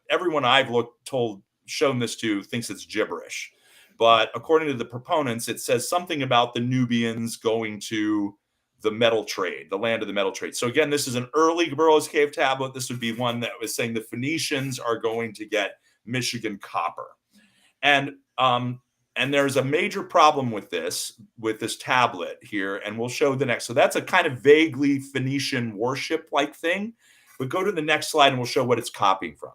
Everyone I've shown this to thinks it's gibberish, but according to the proponents, it says something about the Nubians going to the metal trade, the land of the metal trade. So again, this is an early Burrows Cave tablet. This would be one that was saying the Phoenicians are going to get Michigan copper, and there's a major problem with this tablet here, and we'll show the next. So that's a kind of vaguely Phoenician worship-like thing. But go to the next slide, and we'll show what it's copying from.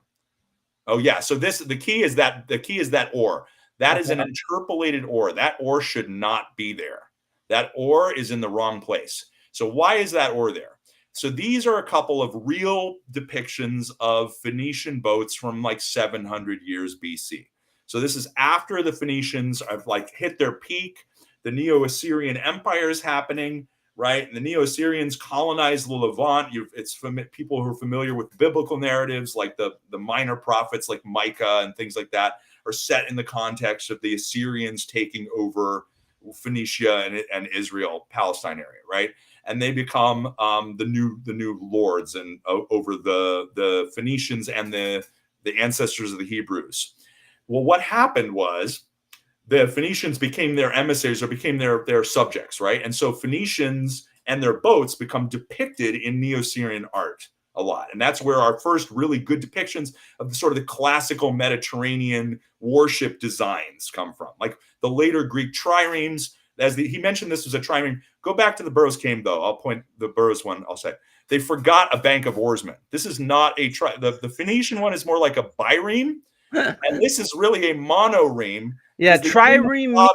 Oh yeah, so the key is that ore. That is an interpolated ore. That ore should not be there. That ore is in the wrong place. So why is that ore there? So these are a couple of real depictions of Phoenician boats from like 700 years BC. So this is after the Phoenicians have hit their peak. The Neo-Assyrian Empire is happening, right? And the Neo-Assyrians colonized the Levant. It's people who are familiar with biblical narratives, like the minor prophets like Micah and things like that, are set in the context of the Assyrians taking over Phoenicia and Israel, Palestine area, right? And they become the new lords and over the Phoenicians and the ancestors of the Hebrews. Well, what happened was the Phoenicians became their emissaries or became their subjects, right? And so Phoenicians and their boats become depicted in Neo-Assyrian art a lot. And that's where our first really good depictions of the classical Mediterranean worship designs come from. Like the later Greek triremes, he mentioned this was a trireme. Go back to the Burrows Cave, though. I'll point the Burrows one, I'll say. They forgot a bank of oarsmen. This is not the Phoenician one is more like a bireme. And this is really a monoreme. Yeah, trireme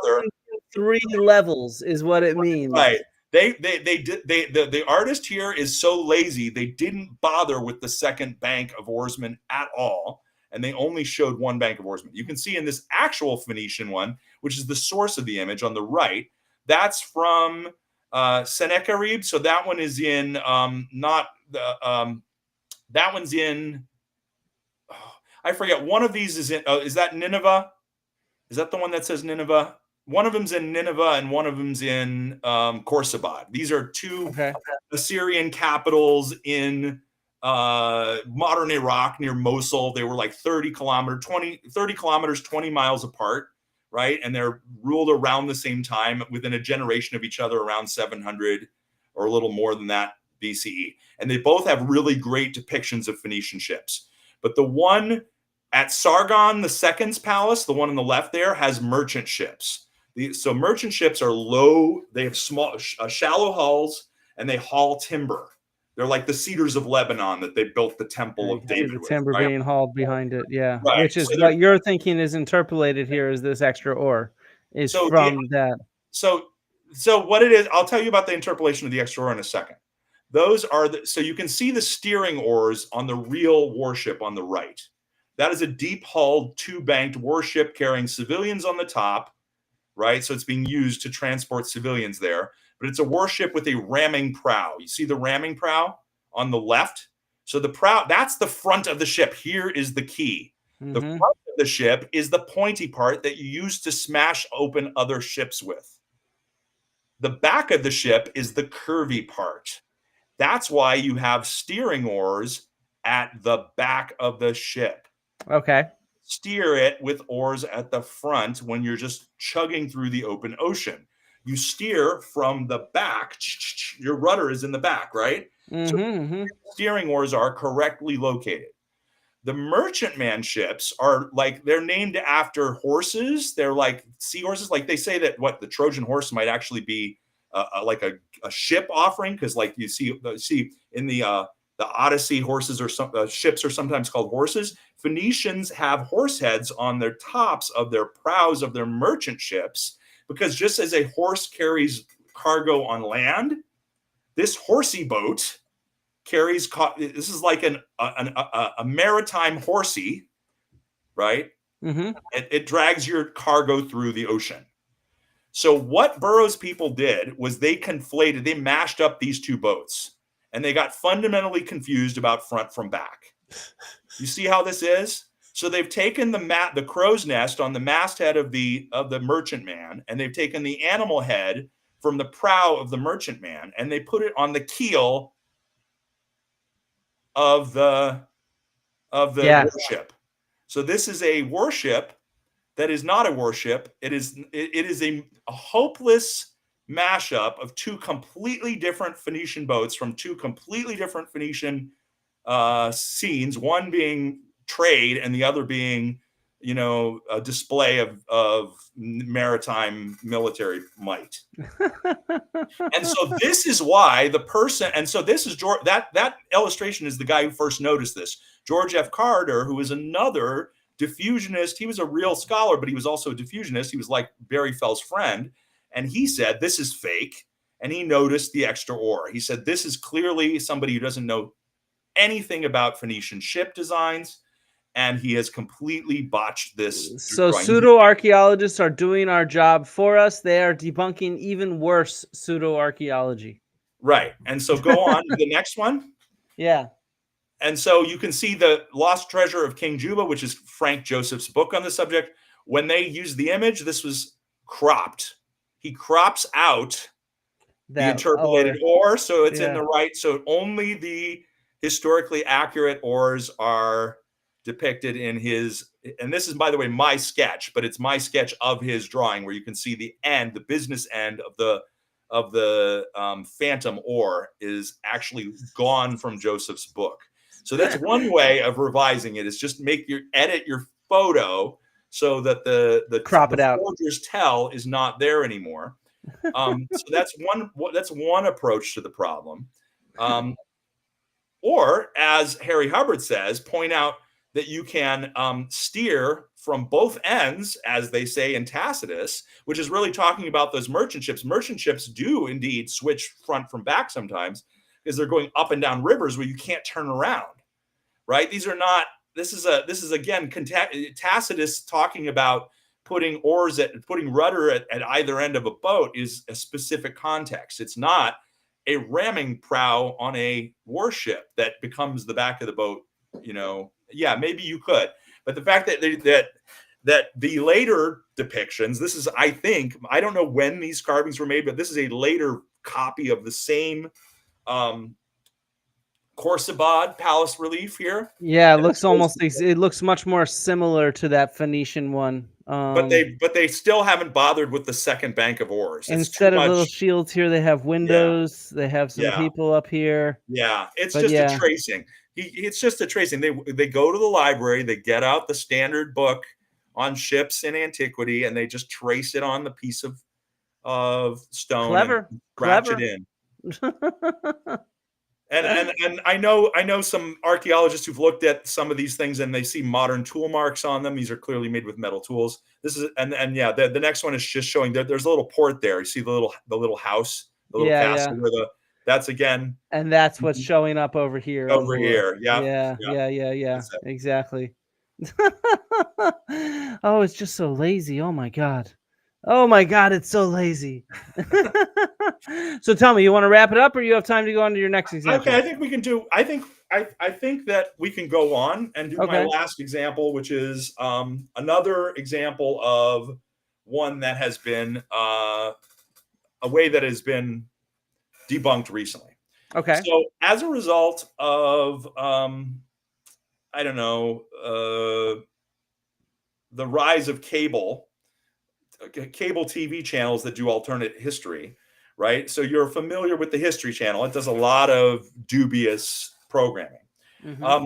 3 levels is what it means. Right. The artist here is so lazy they didn't bother with the second bank of oarsmen at all, and they only showed one bank of oarsmen. You can see in this actual Phoenician one, which is the source of the image on the right, that's from Sennacherib. So that one is in that one's in. I forget. One of these is in. Is that Nineveh? Is that the one that says Nineveh? one of them's in Nineveh and one of them's in Khorsabad. These are two Assyrian capitals in modern Iraq near Mosul. They were like 30 kilometers, 20 miles apart, right? And they're ruled around the same time within a generation of each other, around 700 or a little more than that BCE. And they both have really great depictions of Phoenician ships. But the one at Sargon II's palace, the one on the left there, has merchant ships. So merchant ships are low, they have small, shallow hulls, and they haul timber. They're like the cedars of Lebanon that they built the temple of David the with. timber Right? being hauled behind it, yeah. Right. Which is So what you're thinking is interpolated here as this extra ore is from that. So what it is, I'll tell you about the interpolation of the extra ore in a second. Those are so you can see the steering oars on the real warship on the right. That is a deep-hulled, two-banked warship carrying civilians on the top, right? So it's being used to transport civilians there. But it's a warship with a ramming prow. You see the ramming prow on the left? So the prow, that's the front of the ship. Here is the key. The front of the ship is the pointy part that you use to smash open other ships with. The back of the ship is the curvy part. That's why you have steering oars at the back of the ship. Okay. Steer it with oars at the front when you're just chugging through the open ocean. You steer from the back. Your rudder is in the back, right? So steering oars are correctly located. The merchantman ships are like, they're named after horses. They're like seahorses. Like they say that the Trojan horse might actually be like a ship offering, because like you see in the Odyssey, horses or ships are sometimes called horses. Phoenicians have horse heads on their tops of their prows of their merchant ships, because just as a horse carries cargo on land, this horsey boat carries. This is like a maritime horsey, right? It drags your cargo through the ocean. So what Burrows people did was they mashed up these two boats, and they got fundamentally confused about front from back. You see how this is? So they've taken the crow's nest on the masthead of the merchantman, and they've taken the animal head from the prow of the merchantman, and they put it on the keel of the warship. So this is a warship that is not a warship. It is a hopeless mashup of two completely different Phoenician boats from two completely different Phoenician scenes, one being trade and the other being, a display of maritime military might. And so this is why this is George, that illustration is the guy who first noticed this. George F. Carter, who is another diffusionist. He was a real scholar, but he was also a diffusionist. He was like Barry Fell's friend. And he said, this is fake. And he noticed the extra ore. He said, this is clearly somebody who doesn't know anything about Phoenician ship designs. And he has completely botched this. So pseudo-archaeologists are doing our job for us. They are debunking even worse pseudo-archaeology. Right. And so go on to the next one. Yeah. And so you can see the Lost Treasure of King Juba, which is Frank Joseph's book on the subject. When they used the image, this was cropped. He crops out the interpolated ore, so it's in the right. So only the historically accurate ores are depicted in his. And this is, by the way, my sketch, but it's my sketch of his drawing, where you can see the end, the business end of the phantom ore is actually gone from Joseph's book. So that's one way of revising it, is just edit your photo so that the crop it out. Forger's tell is not there anymore. So that's one approach to the problem. Or, as Harry Hubbard says, point out that you can steer from both ends, as they say in Tacitus, which is really talking about those merchant ships. Merchant ships do indeed switch front from back sometimes, because they're going up and down rivers where you can't turn around, right? This is again Tacitus talking about putting rudder at either end of a boat is a specific context. It's not a ramming prow on a warship that becomes the back of the boat. Yeah, maybe you could, but the fact that that the later depictions, this is, I think, I don't know when these carvings were made, but this is a later copy of the same Khorsabad palace relief here. Yeah, it looks it looks much more similar to that Phoenician one. But they still haven't bothered with the second bank of oars. It's instead too of much. little shields here, they have windows. They have some people up here. Yeah, it's But just yeah. a tracing. It's just a tracing. They go to the library, they get out the standard book on ships in antiquity, and they just trace it on the piece of stone Clever. and scratch it in. And I know some archaeologists who've looked at some of these things and they see modern tool marks on them. These are clearly made with metal tools. This is the next one is just showing that there's a little port there. You see the little house, the little castle where that's again. And that's what's showing up over here. Over here, yeah. Exactly. Oh, it's just so lazy. Oh my god. Oh my god, it's so lazy. So tell me, you want to wrap it up, or you have time to go on to your next example? Okay, I think we can do. I think that we can go on and do my last example, which is another example of one that has been a way that has been debunked recently. Okay. So as a result of the rise of cable TV channels that do alternate history, right? So you're familiar with the History Channel. It does a lot of dubious programming. Mm-hmm.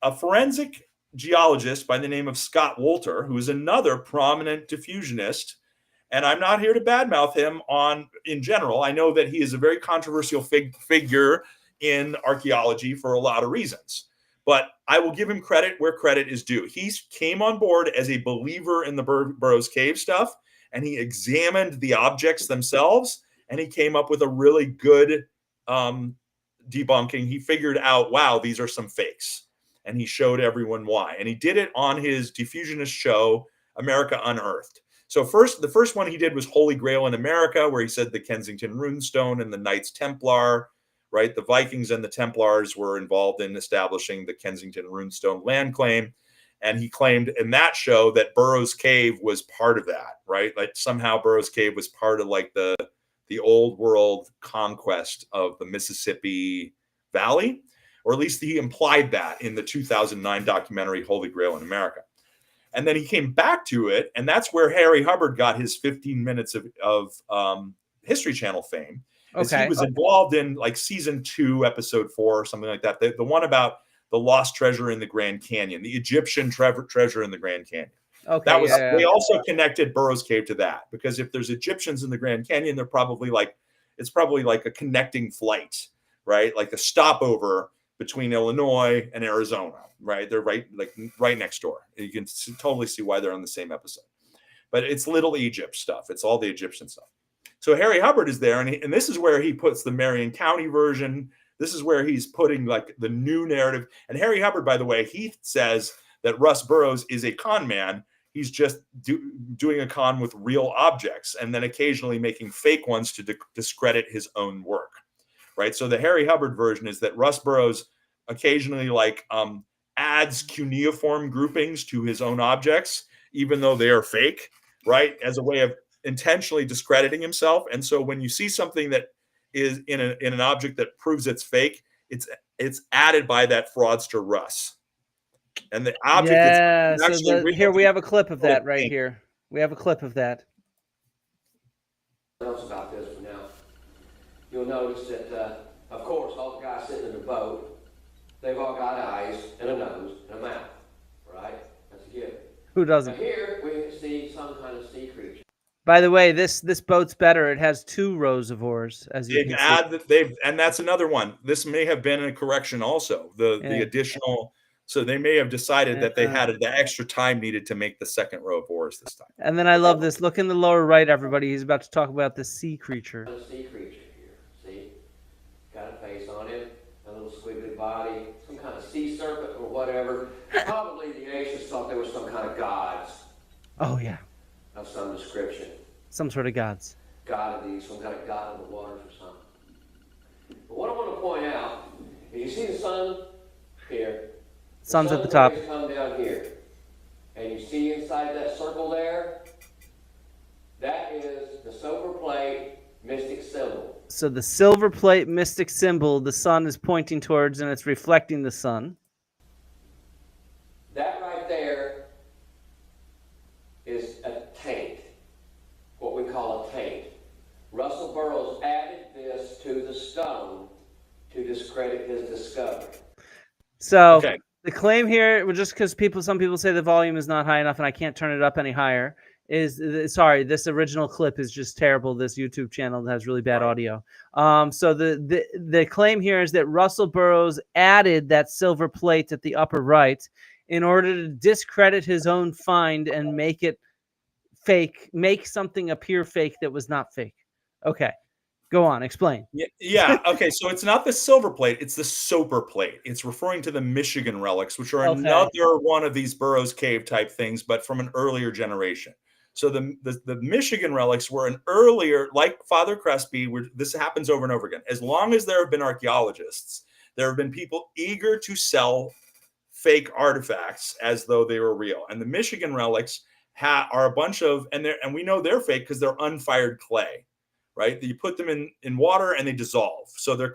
A forensic geologist by the name of Scott Wolter, who is another prominent diffusionist, and I'm not here to badmouth him in general. I know that he is a very controversial figure in archaeology for a lot of reasons. But I will give him credit where credit is due. He came on board as a believer in the Burrows Cave stuff, and he examined the objects themselves, and he came up with a really good debunking. He figured out, wow, these are some fakes, and he showed everyone why. And he did it on his diffusionist show, America Unearthed. So the first one he did was Holy Grail in America, where he said the Kensington Runestone and the Knights Templar, right? The Vikings and the Templars were involved in establishing the Kensington Runestone land claim. And he claimed in that show that Burrows Cave was part of that, right? Like somehow Burrows Cave was part of like the old world conquest of the Mississippi Valley, or at least he implied that in the 2009 documentary Holy Grail in America. And then he came back to it, and that's where Harry Hubbard got his 15 minutes of History Channel fame. Okay. He was involved in like season 2, episode 4, or something like that. The one about the lost treasure in the Grand Canyon, the Egyptian treasure in the Grand Canyon. Okay, that was. They also connected Burrows Cave to that, because if there's Egyptians in the Grand Canyon, they're probably it's probably like a connecting flight, right? Like a stopover between Illinois and Arizona, right? They're right next door. You can totally see why they're on the same episode. But it's Little Egypt stuff. It's all the Egyptian stuff. So Harry Hubbard is there, and this is where he puts the Marion County version. This is where he's putting like the new narrative. And Harry Hubbard, by the way, he says that Russ Burrows is a con man. He's just doing a con with real objects and then occasionally making fake ones to discredit his own work, right? So the Harry Hubbard version is that Russ Burrows occasionally adds cuneiform groupings to his own objects, even though they are fake, right? As a way of intentionally discrediting himself. And so when you see something that is in an object that proves it's fake, it's added by that fraudster Russ. And the object here we have a clip of that right here. We have a clip of that. Else about this for now. You'll notice that, of course, all the guys sitting in the boat, they've all got eyes and a nose and a mouth, right? That's a given. Who doesn't? Now here we see some kind of sea creature. By the way, this boat's better. It has 2 rows of oars, as you can see. And that's another one. This may have been a correction also. The additional. So they may have decided that they had the extra time needed to make the second row of oars this time. And then I love this. Look in the lower right, everybody. He's about to talk about the sea creature. A sea creature here. See? Got a face on it, a little squiggly body, some kind of sea serpent or whatever. Probably the ancients thought they were some kind of gods. Oh, yeah. Of some description. Some sort of gods. God of these, some kind of god of the waters or something. But what I want to point out is you see the sun here. Sun's at the top. Come down here, and you see inside that sun So the silver plate mystic symbol, the sun is pointing towards, and it's reflecting the sun. That right there is a taint, what we call a taint. Russell Burrows added this to the stone to discredit his discovery. So Okay. the claim here, just because some people say the volume is not high enough and I can't turn it up any higher, is sorry, this original clip is just terrible. This YouTube channel has really bad audio. So the claim here is that Russell Burrows added that silver plate at the upper right in order to discredit his own find and make it fake, make something appear fake that was not fake. Okay. Go on, explain. Yeah. Okay. So it's not the silver plate; it's the soper plate. It's referring to the Michigan relics, which are another one of these Burrows Cave type things, but from an earlier generation. So the Michigan relics were an earlier, like Father Crespi. This happens over and over again. As long as there have been archaeologists, there have been people eager to sell fake artifacts as though they were real. And the Michigan relics are a bunch of, and we know they're fake because they're unfired clay. Right? You put them in water and they dissolve. So they're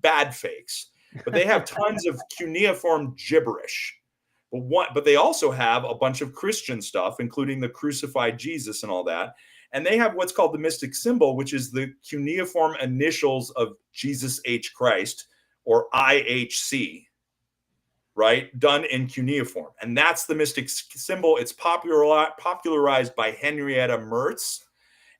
bad fakes, but they have tons of cuneiform gibberish. But they also have a bunch of Christian stuff, including the crucified Jesus and all that. And they have what's called the mystic symbol, which is the cuneiform initials of Jesus H. Christ, or IHC, right? Done in cuneiform. And that's the mystic symbol. It's popularized by Henrietta Mertz.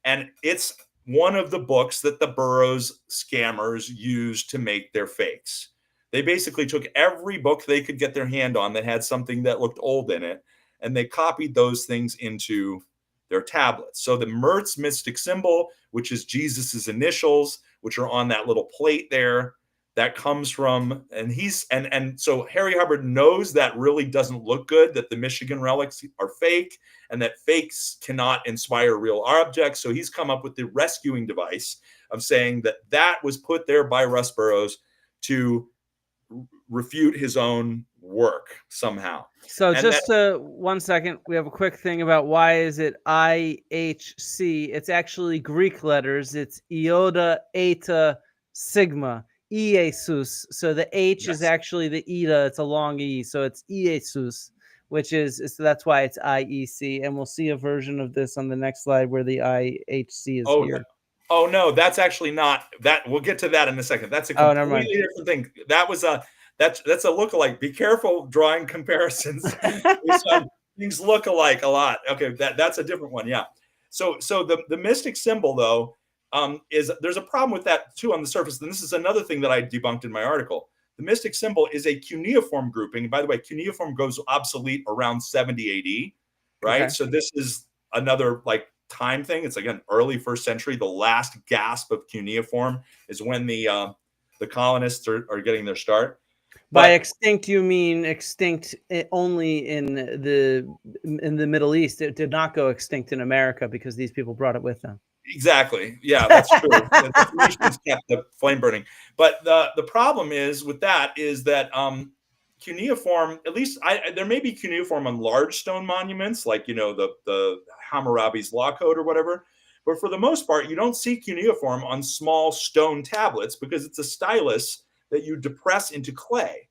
And it's one of the books that the Burrows scammers used to make their fakes. They basically took every book they could get their hand on that had something that looked old in it, and they copied those things into their tablets. So the Mertz mystic symbol, which is Jesus's initials, which are on that little plate there, that comes from, and so Harry Hubbard knows that really doesn't look good, that the Michigan relics are fake and that fakes cannot inspire real objects. So he's come up with the rescuing device of saying that was put there by Russ Burrows to refute his own work somehow. So just 1 second, we have a quick thing about why is it IHC? It's actually Greek letters. It's Iota, Eta, Sigma. Iesus. So the H is actually the Eta. It's a long E. So it's Iesus, so that's why it's IEC. And we'll see a version of this on the next slide where the IHC is here. Oh no, that's actually not that. We'll get to that in a second. That's a completely different thing. That was that's a lookalike. Be careful drawing comparisons. Things look alike a lot. Okay, that's a different one. Yeah. So the mystic symbol though, there's a problem with that too on the surface. And this is another thing that I debunked in my article. The mystic symbol is a cuneiform grouping. And by the way, cuneiform goes obsolete around 70 AD, right? Okay. So this is another time thing. It's again early 1st century. The last gasp of cuneiform is when the colonists are getting their start. By extinct, you mean extinct only in the Middle East. It did not go extinct in America because these people brought it with them. Exactly. Yeah, that's true. The Phoenicians kept the flame burning. But the problem is with that is that cuneiform, at least there may be cuneiform on large stone monuments, like, the Hammurabi's Law Code or whatever. But for the most part, you don't see cuneiform on small stone tablets because it's a stylus that you depress into clay,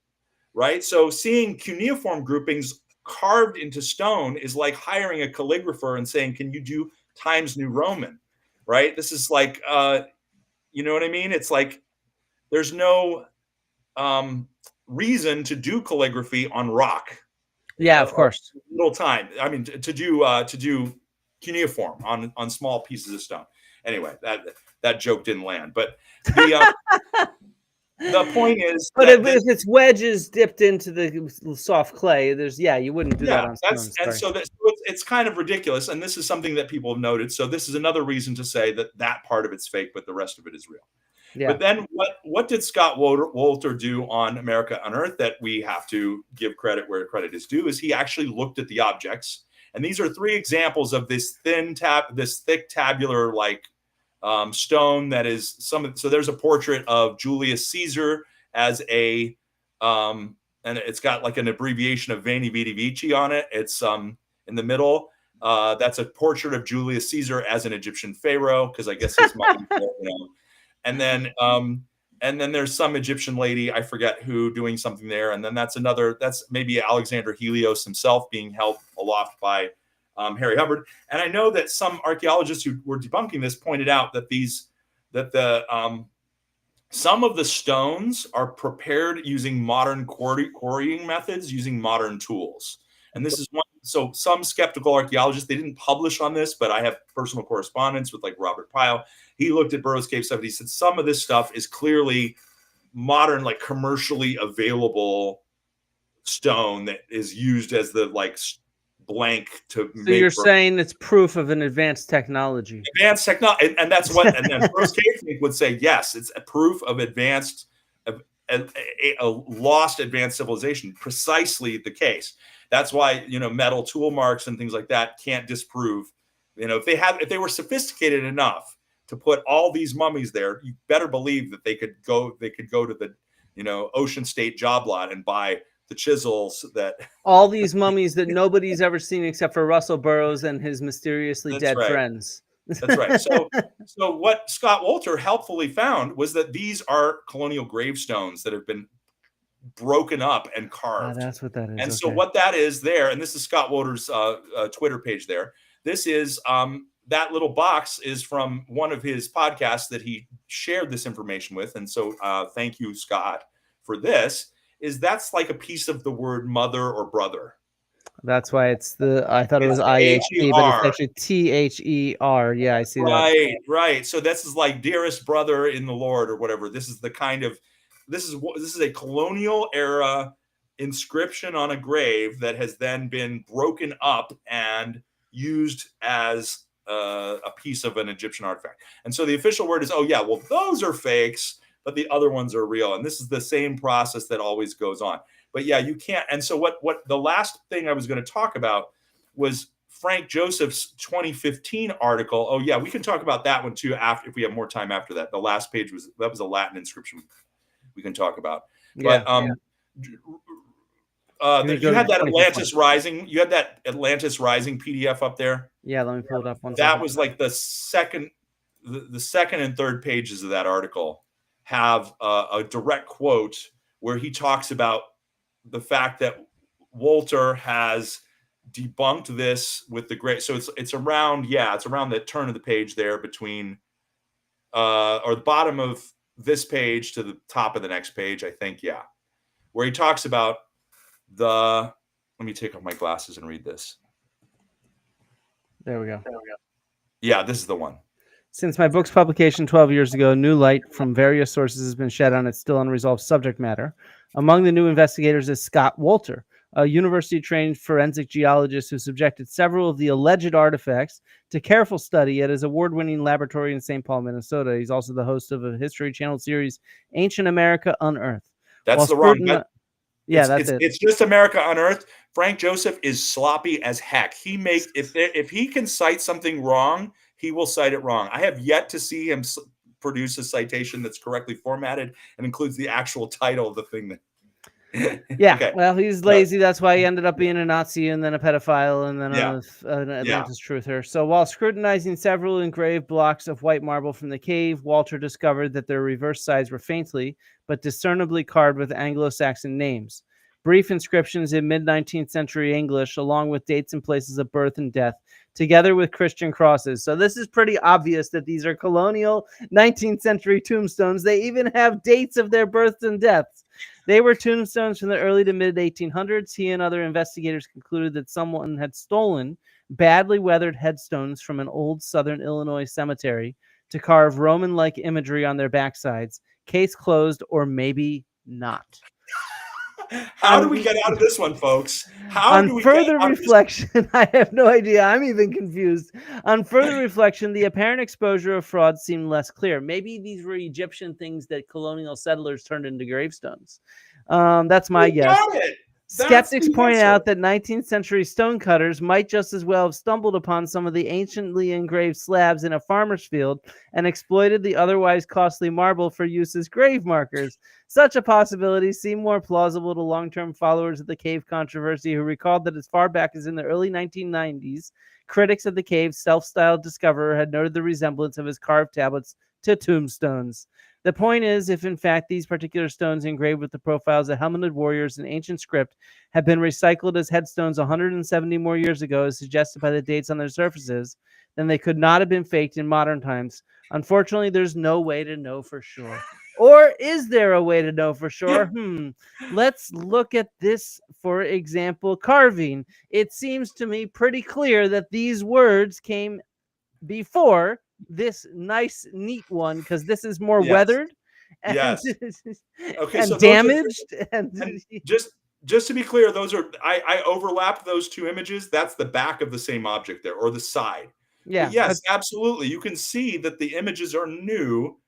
right? So seeing cuneiform groupings carved into stone is like hiring a calligrapher and saying, can you do Times New Roman? Right? This is like, you know what I mean? It's like there's no reason to do calligraphy on rock. Yeah, of course. Little time. I mean, to do cuneiform on small pieces of stone. Anyway, that joke didn't land. But the point is, but if it's wedges dipped into the soft clay, you wouldn't do that on stone. And so it's kind of ridiculous. And this is something that people have noted. So this is another reason to say that part of it's fake, but the rest of it is real. Yeah. But then what did Scott Wolter do on America Unearthed that we have to give credit where credit is due is he actually looked at the objects. And these are 3 examples of this thick tabular stone that is so there's a portrait of Julius Caesar as and it's got an abbreviation of Veni Vidi Vici on it. It's in the middle. That's a portrait of Julius Caesar as an Egyptian pharaoh, because I guess his money, and then there's some Egyptian lady, I forget who, doing something there, and then that's maybe Alexander Helios himself being held aloft by Harry Hubbard. And I know that some archaeologists who were debunking this pointed out that some of the stones are prepared using modern quarrying methods, using modern tools. And this is one. So some skeptical archaeologists, they didn't publish on this, but I have personal correspondence with like Robert Pyle. He looked at Burrows Cave stuff. And he said some of this stuff is clearly modern, like commercially available stone that is used as the like blank to so you're saying it's proof of an advanced technology. Advanced technology, and that's what. And then Burrows Cave would say, yes, it's a proof of advanced, a lost advanced civilization. Precisely the case. That's why metal tool marks and things like that can't disprove. If they were sophisticated enough to put all these mummies there, you better believe that they could go to the Ocean State job lot and buy the chisels that all these mummies that nobody's ever seen except for Russell Burrows and his mysteriously dead friends. That's right. So what Scott Wolter helpfully found was that these are colonial gravestones that have been broken up and carved. That's what that is. And so what that is there, and this is Scott Wolter's Twitter page there. This is that little box is from one of his podcasts that he shared this information with. And so thank you, Scott, for this. That's like a piece of the word mother or brother. That's why I thought it was IHE, but it's actually THER. Yeah, I see that. Right. So this is like dearest brother in the Lord or whatever. This is this is a colonial era inscription on a grave that has then been broken up and used as a piece of an Egyptian artifact. And so the official word is, oh yeah, well, those are fakes, but the other ones are real. And this is the same process that always goes on. But yeah, you can't. And so what the last thing I was going to talk about was Frank Joseph's 2015 article. Oh yeah, we can talk about that one too if we have more time after that. The last page was a Latin inscription we can talk about. But you had that Atlantis Rising. You had that Atlantis Rising PDF up there. Yeah, let me pull it up. That was like the second and third pages of that article have a direct quote where he talks about the fact that Wolter has debunked this with the great. So it's around the turn of the page there between or the bottom of this page to the top of the next page, I think. Yeah. Where he talks about let me take off my glasses and read this. There we go. Yeah, this is the one. Since my book's publication 12 years ago, new light from various sources has been shed on its still unresolved subject matter. Among the new investigators is Scott Wolter, a university-trained forensic geologist who subjected several of the alleged artifacts to careful study at his award-winning laboratory in St. Paul, Minnesota. He's also the host of a History Channel series, Ancient America Unearthed. That's the wrong. That's it. It's just America Unearthed. Frank Joseph is sloppy as heck. He makes if he can cite something wrong, he will cite it wrong. I have yet to see him produce a citation that's correctly formatted and includes the actual title of the thing that. Yeah, okay. Well, he's lazy. That's why he ended up being a Nazi and then a pedophile and then an Atlantis truther. So while scrutinizing several engraved blocks of white marble from the cave, Wolter discovered that their reverse sides were faintly but discernibly carved with Anglo-Saxon names. Brief inscriptions in mid-19th century English, along with dates and places of birth and death, together with Christian crosses. So this is pretty obvious that these are colonial 19th century tombstones. They even have dates of their births and deaths. They were tombstones from the early to mid-1800s. He and other investigators concluded that someone had stolen badly weathered headstones from an old southern Illinois cemetery to carve Roman-like imagery on their backsides. Case closed, or maybe not. How do we get out of this one, folks? On further reflection, I have no idea. I'm even confused. On further reflection, the apparent exposure of fraud seemed less clear. Maybe these were Egyptian things that colonial settlers turned into gravestones. That's my guess. Skeptics point out that 19th century stonecutters might just as well have stumbled upon some of the anciently engraved slabs in a farmer's field and exploited the otherwise costly marble for use as grave markers. Such a possibility seemed more plausible to long-term followers of the cave controversy who recalled that as far back as in the early 1990s, critics of the cave's self-styled discoverer had noted the resemblance of his carved tablets to tombstones. The point is, if in fact these particular stones engraved with the profiles of helmeted warriors in ancient script have been recycled as headstones 170 more years ago, as suggested by the dates on their surfaces, then they could not have been faked in modern times. Unfortunately, there's no way to know for sure. Or is there a way to know for sure? Let's look at this, for example, carving. It seems to me pretty clear that these words came before this nice, neat one, because this is more weathered and, Yes. Okay, and so damaged. And just to be clear, those are I overlapped those two images. That's the back of the same object there, or the side. Yeah. But yes, absolutely. You can see that the images are new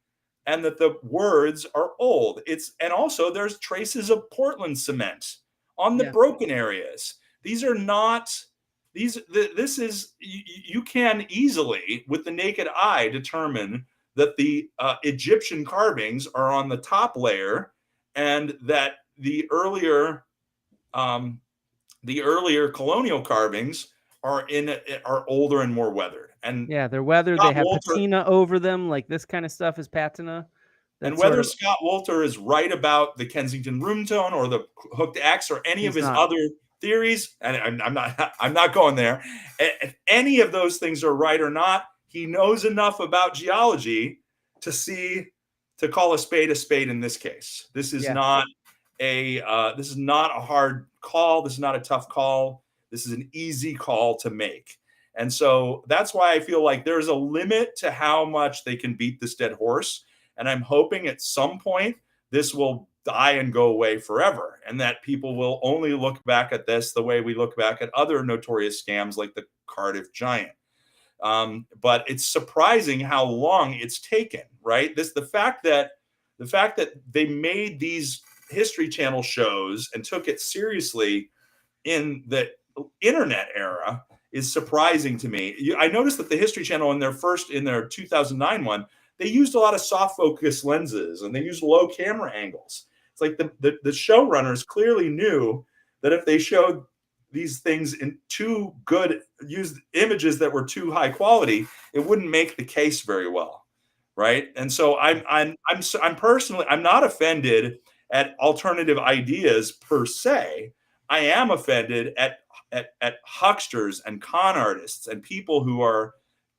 and that the words are old. And also there's traces of Portland cement on the broken areas. These are not this is you can easily with the naked eye determine that the Egyptian carvings are on the top layer, and that the earlier colonial carvings are older and more weathered. And they're weathered. Scott They have Wolter, patina over them, like this kind of stuff is patina. And whether Scott Wolter is right about the Kensington room tone or the hooked X or any of his other theories, and I'm not going there. If any of those things are right or not, he knows enough about geology to call a spade in this case. This is not a hard call. This is not a tough call. This is an easy call to make. And so that's why I feel like there's a limit to how much they can beat this dead horse. And I'm hoping at some point this will die and go away forever, and that people will only look back at this the way we look back at other notorious scams like the Cardiff Giant. But it's surprising how long it's taken, right? The fact that they made these History Channel shows and took it seriously in the internet era is surprising to me. I noticed that the History Channel in their 2009 one, they used a lot of soft focus lenses and they used low camera angles. It's like the showrunners clearly knew that if they showed these things in used images that were too high quality, it wouldn't make the case very well, right? And so I'm personally, I'm not offended at alternative ideas per se. I am offended at hucksters and con artists and people who are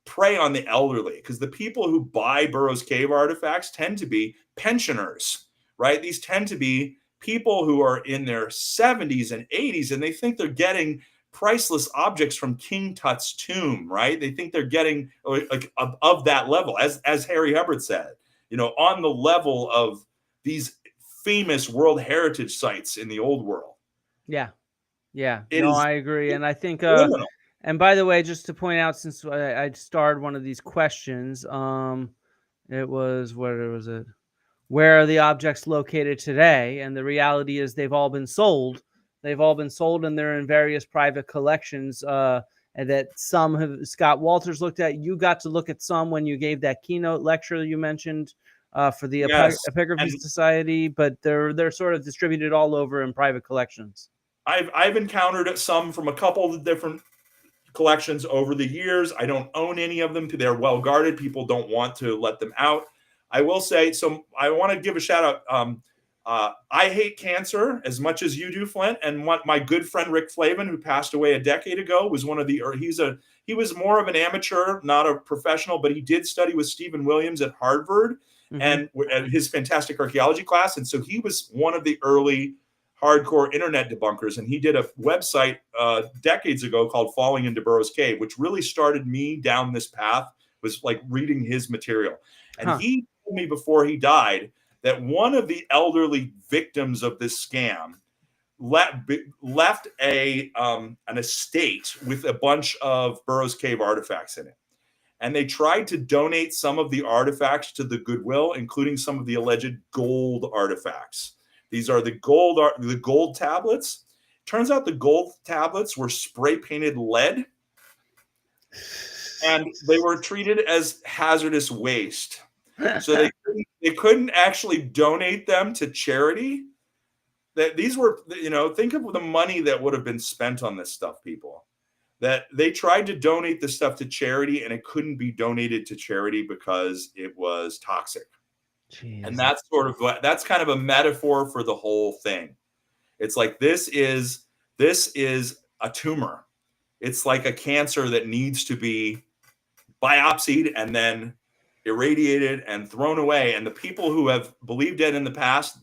prey on the elderly, because the people who buy Burrows Cave artifacts tend to be pensioners, right? These tend to be people who are in their 70s and 80s, and they think they're getting priceless objects from King Tut's tomb, right? They think they're getting like of that level, as Harry Hubbard said, on the level of these famous World Heritage sites in the old world. Yeah. I agree. And I think and by the way, just to point out, since I starred one of these questions, it was, where are the objects located today? And the reality is they've all been sold. And they're in various private collections and that some Scott Wolter's looked at. You got to look at some when you gave that keynote lecture you mentioned for the Epigraphy Society, but they're sort of distributed all over in private collections. I've encountered some from a couple of different collections over the years. I don't own any of them. They're well guarded. People don't want to let them out. I will say, so I want to give a shout out. I hate cancer as much as you do, Flint. And what my good friend Rick Flavin, who passed away a decade ago, was he was more of an amateur, not a professional, but he did study with Stephen Williams at Harvard and his fantastic archaeology class. And so he was one of the early hardcore internet debunkers, and he did a website decades ago called Falling into Burrows Cave, which really started me down this path, was like reading his material. And he told me before he died that one of the elderly victims of this scam left an estate with a bunch of Burrows Cave artifacts in it. And they tried to donate some of the artifacts to the Goodwill, including some of the alleged gold artifacts. These are the gold tablets. Turns out the gold tablets were spray painted lead, and they were treated as hazardous waste. So they couldn't actually donate them to charity. That these were, think of the money that would have been spent on this stuff, people. that they tried to donate the stuff to charity and it couldn't be donated to charity because it was toxic. Jeez. And that's that's kind of a metaphor for the whole thing. It's like, this is a tumor. It's like a cancer that needs to be biopsied and then irradiated and thrown away. And the people who have believed it in the past,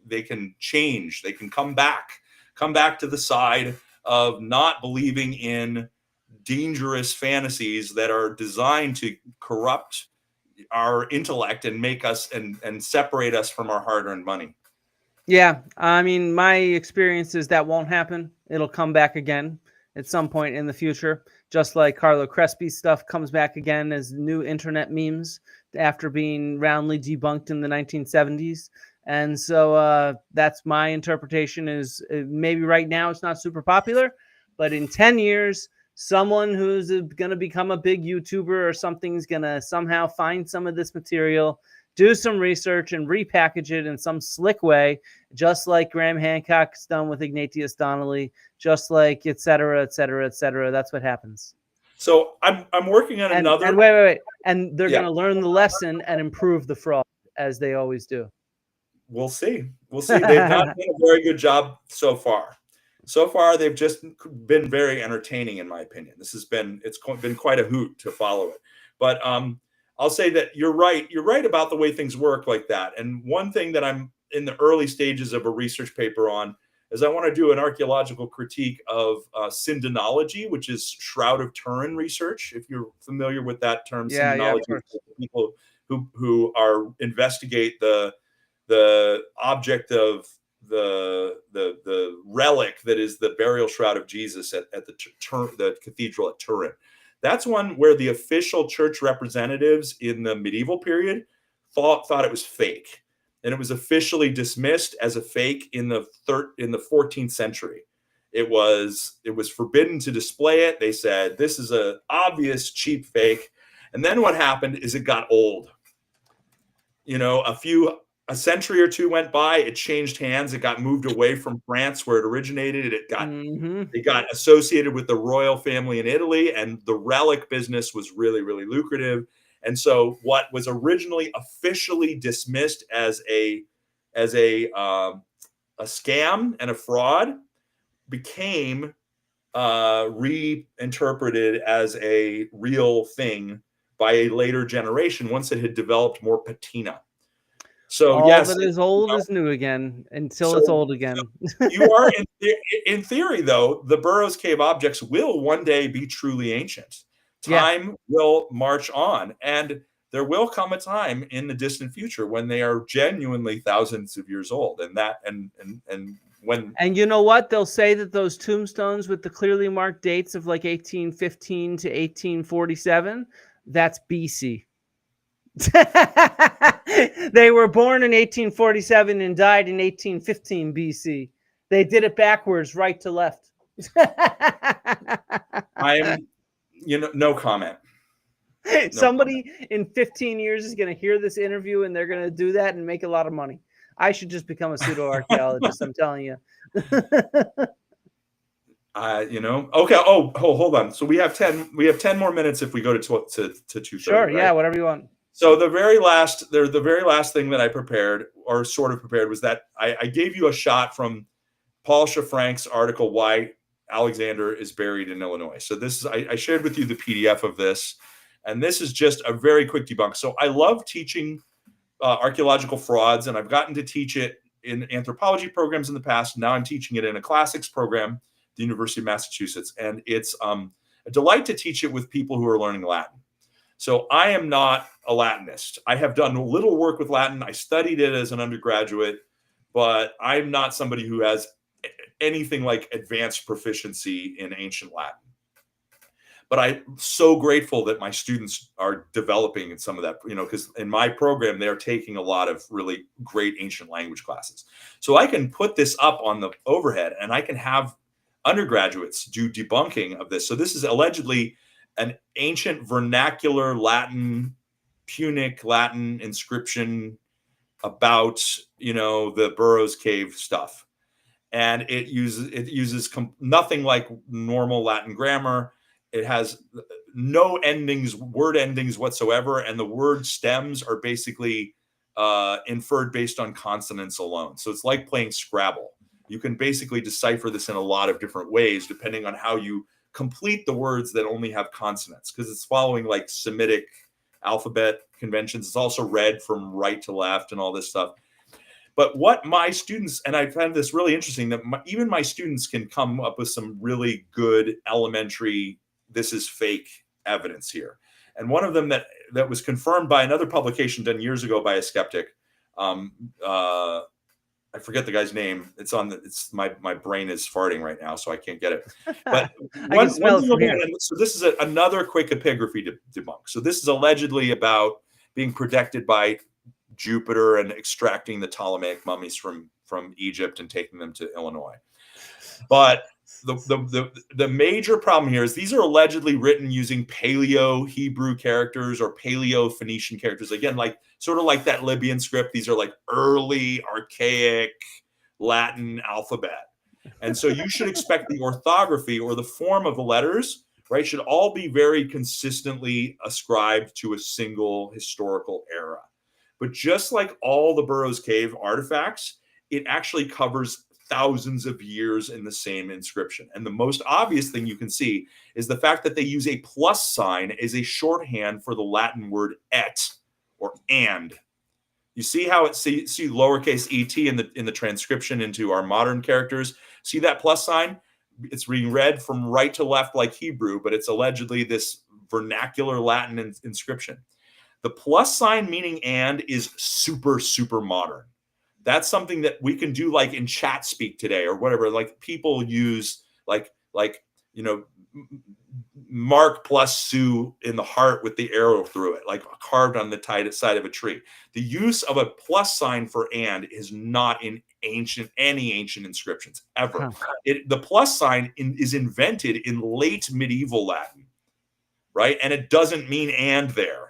they can change. They can come back to the side of not believing in dangerous fantasies that are designed to corrupt our intellect and make us and separate us from our hard-earned money. Yeah, I mean, my experience is that won't happen. It'll come back again at some point in the future, just like Carlo Crespi's stuff comes back again as new internet memes after being roundly debunked in the 1970s. And so that's my interpretation. Is maybe right now it's not super popular, but in 10 years, someone who's going to become a big YouTuber or something's going to somehow find some of this material, do some research, and repackage it in some slick way, just like Graham Hancock's done with Ignatius Donnelly, just like et cetera, et cetera, et cetera. That's what happens. So I'm working on another. And wait. And they're going to learn the lesson and improve the fraud, as they always do. We'll see. They've not done a very good job so far. So far, they've just been very entertaining, in my opinion. It's been quite a hoot to follow it. But I'll say that you're right. You're right about the way things work like that. And one thing that I'm in the early stages of a research paper on is I want to do an archaeological critique of syndenology, which is Shroud of Turin research. If you're familiar with that term, syndenology, people who investigate the object of the relic that is the burial shroud of Jesus at the cathedral at Turin. That's one where the official church representatives in the medieval period thought it was fake, and it was officially dismissed as a fake in the 14th century. It was forbidden to display it. They said this is a obvious cheap fake, and then what happened is it got old. A century or two went by, it changed hands. It got moved away from France where it originated. It got associated with the royal family in Italy, and the relic business was really, really lucrative. And so what was originally officially dismissed as a scam and a fraud became reinterpreted as a real thing by a later generation once it had developed more patina. So all yes, that is old is new again until it's old again. You are in theory, though, the Burrows Cave objects will one day be truly ancient. Time will march on, and there will come a time in the distant future when they are genuinely thousands of years old. And you know what? They'll say that those tombstones with the clearly marked dates of like 1815 to 1847, that's BC. They were born in 1847 and died in 1815 BC. They did it backwards, right to left. No comment. Somebody in 15 years is going to hear this interview and they're going to do that and make a lot of money. I should just become a pseudo-archaeologist. I'm telling you. Okay. Oh, hold on. So we have 10 more minutes if we go to 2:30. Sure. Right? Yeah. Whatever you want. So the very last thing that I prepared, or sort of prepared, was that I gave you a shot from Paul Schafrank's article, Why Alexander is Buried in Illinois. So I shared with you the PDF of this, and this is just a very quick debunk. So I love teaching archaeological frauds, and I've gotten to teach it in anthropology programs in the past. Now I'm teaching it in a classics program, the University of Massachusetts, and it's a delight to teach it with people who are learning Latin. So I am not a Latinist. I have done a little work with Latin. I studied it as an undergraduate, but I'm not somebody who has anything like advanced proficiency in ancient Latin. But I'm so grateful that my students are developing in some of that, because in my program, they're taking a lot of really great ancient language classes. So I can put this up on the overhead and I can have undergraduates do debunking of this. So this is allegedly an ancient vernacular Latin, Punic Latin inscription about, the Burrows Cave stuff. And it uses nothing like normal Latin grammar. it has no endings, word endings whatsoever, and the word stems are basically inferred based on consonants alone. So it's like playing Scrabble. You can basically decipher this in a lot of different ways depending on how you complete the words that only have consonants, because it's following like Semitic alphabet conventions. It's also read from right to left and all this stuff. But what my students, and I found this really interesting, that even my students can come up with some really good elementary, this is fake evidence here. And one of them that was confirmed by another publication done years ago by a skeptic, I forget the guy's name. My brain is farting right now, so I can't get it. But so this is another quick epigraphy debunk. So this is allegedly about being protected by Jupiter and extracting the Ptolemaic mummies from Egypt and taking them to Illinois. But the major problem here is these are allegedly written using Paleo Hebrew characters or Paleo Phoenician characters. Again, like sort of like that Libyan script. These are like early archaic Latin alphabet. And so you should expect the orthography or the form of the letters, right, should all be very consistently ascribed to a single historical era. But just like all the Burrows Cave artifacts, it actually covers thousands of years in the same inscription. And the most obvious thing you can see is the fact that they use a plus sign as a shorthand for the Latin word et or and. You see how it see lowercase et in the transcription into our modern characters. See that plus sign? It's being read from right to left like Hebrew, but it's allegedly this vernacular Latin inscription. The plus sign meaning and is super, super modern. That's something that we can do like in chat speak today or whatever. Like people use like Mark plus Sue in the heart with the arrow through it, like carved on the side of a tree. The use of a plus sign for and is not in any ancient inscriptions ever. The plus sign is invented in late medieval Latin, right? And it doesn't mean and there.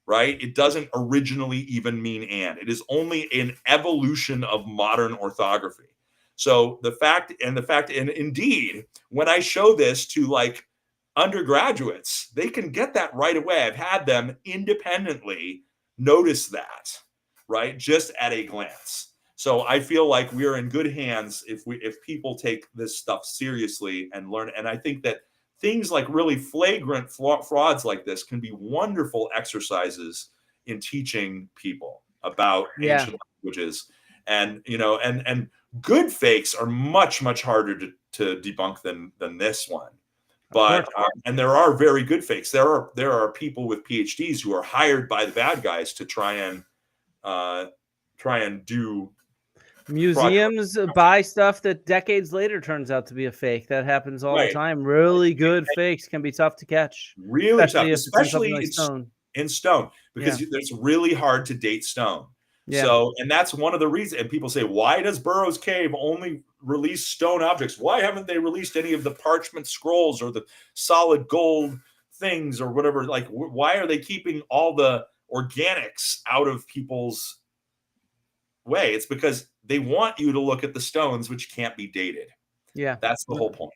Right? It doesn't originally even mean and. It is only an evolution of modern orthography. So the fact, and indeed, when I show this to like undergraduates, they can get that right away. I've had them independently notice that, right? Just at a glance. So I feel like we're in good hands if people take this stuff seriously and learn. And I think that things like really flagrant frauds like this can be wonderful exercises in teaching people about ancient languages. And, and good fakes are much, much harder to debunk than this one. But, and there are very good fakes. There are people with PhDs who are hired by the bad guys to try and do. Museums buy stuff that decades later turns out to be a fake. That happens all the time. Really good fakes can be tough to catch. Really tough, especially in stone, because it's really hard to date stone. Yeah. So, and that's one of the reasons. And people say, why does Burrows Cave only release stone objects? Why haven't they released any of the parchment scrolls or the solid gold things or whatever? Like, why are they keeping all the organics out of people's way? It's because they want you to look at the stones, which can't be dated. Yeah. That's the whole point.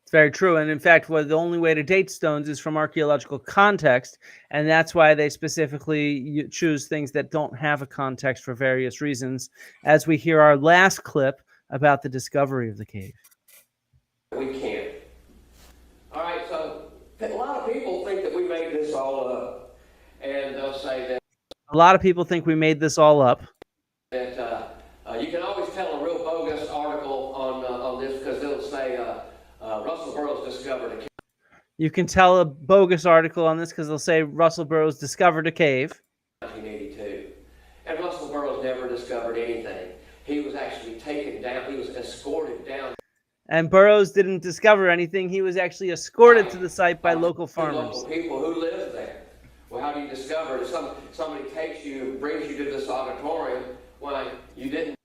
It's very true. And in fact, the only way to date stones is from archaeological context. And that's why they specifically choose things that don't have a context for various reasons, as we hear our last clip about the discovery of the cave. We can't. All right, so a lot of people think that we made this all up. And they'll say that. A lot of people think we made this all up. That you can always tell a real bogus article on this because they'll say Russell Burrows discovered a cave. You can tell a bogus article on this because they'll say Russell Burrows discovered a cave. 1982. And Russell Burrows never discovered anything. He was actually taken down. He was escorted down. And Burrows didn't discover anything. He was actually escorted to the site by local farmers. Local people who live there. Well, how do you discover it? Somebody takes you, brings you to this auditorium. Why you didn't?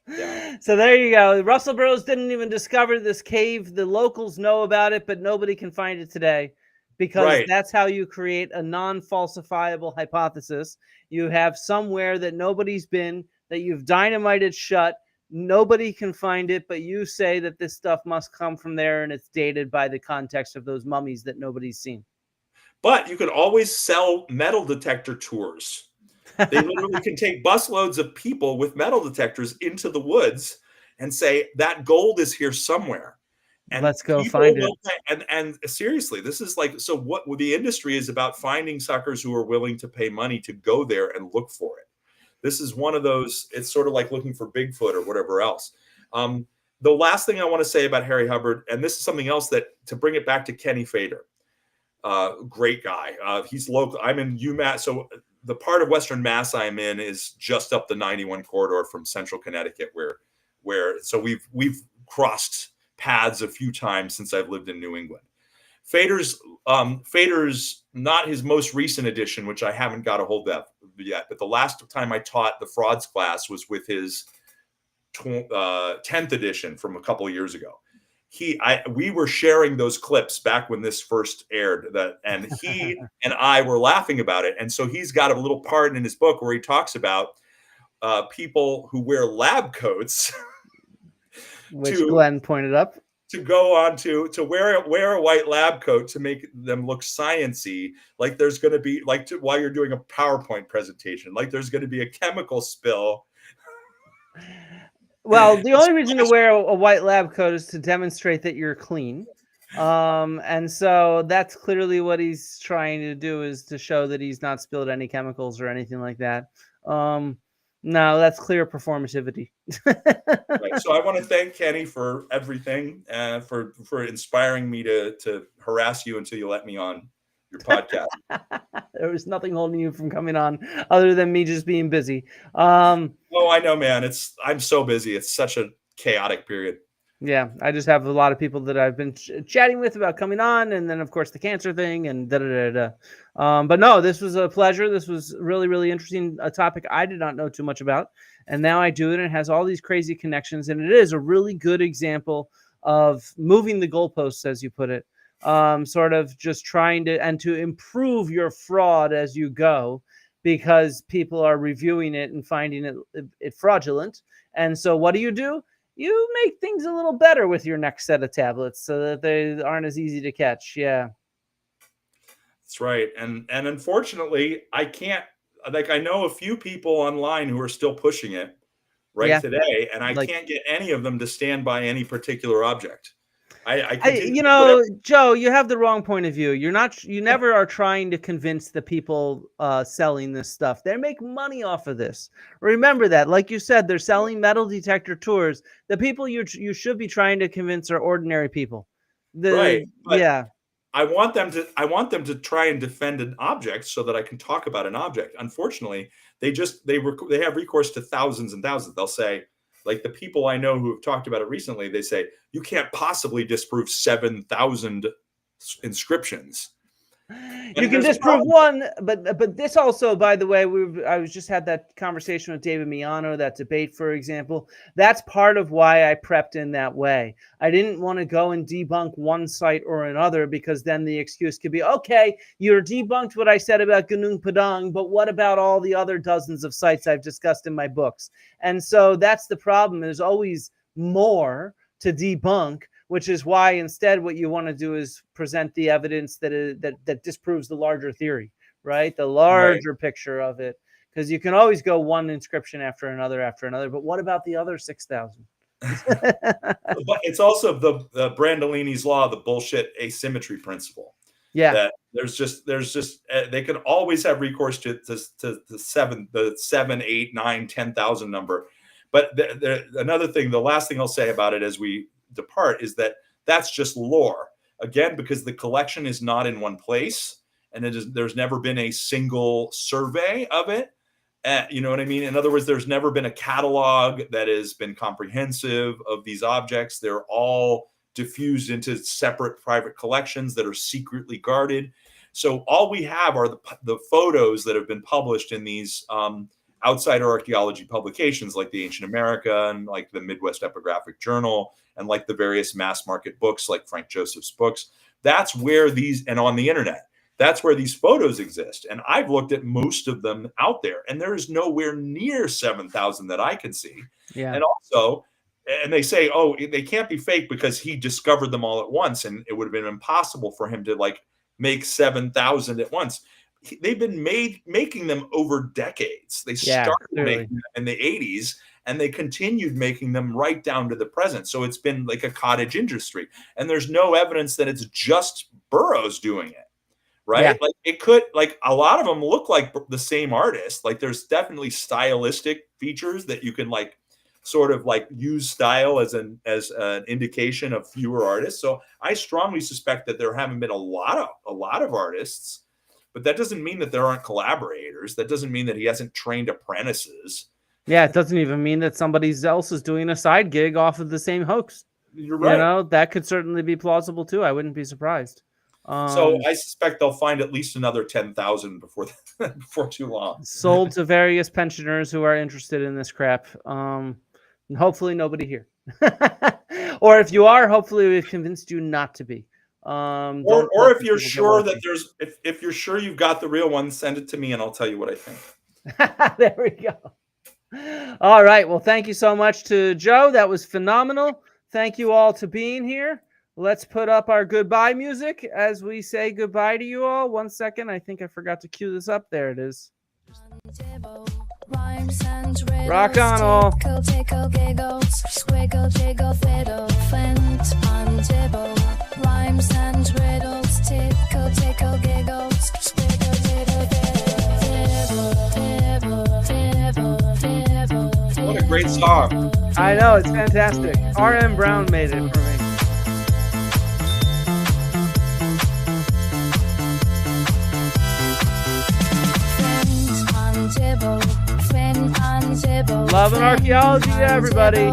Yeah. So there you go. Russell Burrows didn't even discover this cave. The locals know about it, but nobody can find it today because that's how you create a non-falsifiable hypothesis. You have somewhere that nobody's been, that you've dynamited shut. Nobody can find it, but you say that this stuff must come from there, and it's dated by the context of those mummies that nobody's seen. But you can always sell metal detector tours. They literally can take busloads of people with metal detectors into the woods and say that gold is here somewhere. And let's go find it. And seriously, this is like, so what the industry is about, finding suckers who are willing to pay money to go there and look for it. This is one of those, it's sort of like looking for Bigfoot or whatever else. The last thing I want to say about Harry Hubbard, and this is something else that, to bring it back to Kenny Fader, great guy. He's local. I'm in UMass. So the part of Western Mass I'm in is just up the 91 corridor from Central Connecticut, so we've crossed paths a few times since I've lived in New England. Fader's not his most recent edition, which I haven't got a hold of yet, but the last time I taught the frauds class was with his 10th edition from a couple of years ago. We were sharing those clips back when this first aired, and he and I were laughing about it. And so he's got a little part in his book where he talks about people who wear lab coats, which Glenn pointed up, to go on to wear a white lab coat to make them look science-y, like there's going to be, while you're doing a PowerPoint presentation, like there's going to be a chemical spill. Well, the only reason to wear a white lab coat is to demonstrate that you're clean. And so that's clearly what he's trying to do, is to show that he's not spilled any chemicals or anything like that. No, that's clear performativity. Right. So I want to thank Kenny for everything, for inspiring me to harass you until you let me on your podcast. There was nothing holding you from coming on other than me just being busy. Oh, I know, man. I'm so busy. It's such a chaotic period. Yeah, I just have a lot of people that I've been chatting with about coming on, and then of course the cancer thing and but no, this was a pleasure. This was really, really interesting, a topic I did not know too much about, and now I do, and it has all these crazy connections, and it is a really good example of moving the goalposts, as you put it, sort of just trying to improve your fraud as you go, because people are reviewing it and finding it fraudulent. And so what do? You make things a little better with your next set of tablets so that they aren't as easy to catch. Yeah. That's right. And unfortunately, I can't, I know a few people online who are still pushing it today, and I can't get any of them to stand by any particular object. Joe, you have the wrong point of view. You never are trying to convince the people selling this stuff. They make money off of this. Remember that. Like you said, they're selling metal detector tours. The people you should be trying to convince are ordinary people. Right. Yeah. I want them to try and defend an object so that I can talk about an object. Unfortunately, they have recourse to thousands and thousands. They'll say, like the people I know who have talked about it recently, they say, you can't possibly disprove 7,000 inscriptions. You can disprove one, but this also, by the way, I was just had that conversation with David Miano, that debate, for example. That's part of why I prepped in that way. I didn't want to go and debunk one site or another, because then the excuse could be, okay, you're debunked what I said about Gunung Padang, but what about all the other dozens of sites I've discussed in my books? And so that's the problem. There's always more to debunk, which is why instead what you want to do is present the evidence that disproves the larger theory, right? The larger picture of it, because you can always go one inscription after another, but what about the other 6,000? But it's also the Brandolini's law, the bullshit asymmetry principle. Yeah. That there's just they can always have recourse to the 7, 8, 9, 10,000 number. But another thing, the last thing I'll say about it as we depart, is that that's just lore, again, because the collection is not in one place, and there's never been a single survey of it. You know what I mean? In other words, there's never been a catalog that has been comprehensive of these objects. They're all diffused into separate private collections that are secretly guarded. So all we have are the photos that have been published in these outsider archaeology publications, like the Ancient America and like the Midwest Epigraphic Journal, and like the various mass market books like Frank Joseph's books. That's where and on the internet, That's where these photos exist. And I've looked at most of them out there, and there is nowhere near 7,000 that I can see. Yeah. And also, and they say, oh, they can't be fake because he discovered them all at once, and it would have been impossible for him to like make 7,000 at once. They've been making them over decades. They started making them in the 80s, and they continued making them right down to the present. So it's been like a cottage industry, and there's no evidence that it's just Burrows doing it, right? Yeah. Like it could, like a lot of them look like the same artist. Like there's definitely stylistic features that you can like sort of like use style as an indication of fewer artists. So I strongly suspect that there haven't been a lot of artists, but that doesn't mean that there aren't collaborators. That doesn't mean that he hasn't trained apprentices. Yeah, it doesn't even mean that somebody else is doing a side gig off of the same hoax. You're right. You know, that could certainly be plausible too. I wouldn't be surprised. So I suspect they'll find at least another 10,000 before too long. Sold to various pensioners who are interested in this crap. And hopefully nobody here. Or if you are, hopefully we've convinced you not to be. Or if you're sure that there's, if you're sure you've got the real one, send it to me and I'll tell you what I think. There we go. All right. Well, thank you so much to Joe. That was phenomenal. Thank you all to being here. Let's put up our goodbye music as we say goodbye to you all. 1 second. I think I forgot to cue this up. There it is. Rock on all. What a great song. I know, it's fantastic. R.M. Brown made it for me. Love and archaeology to everybody.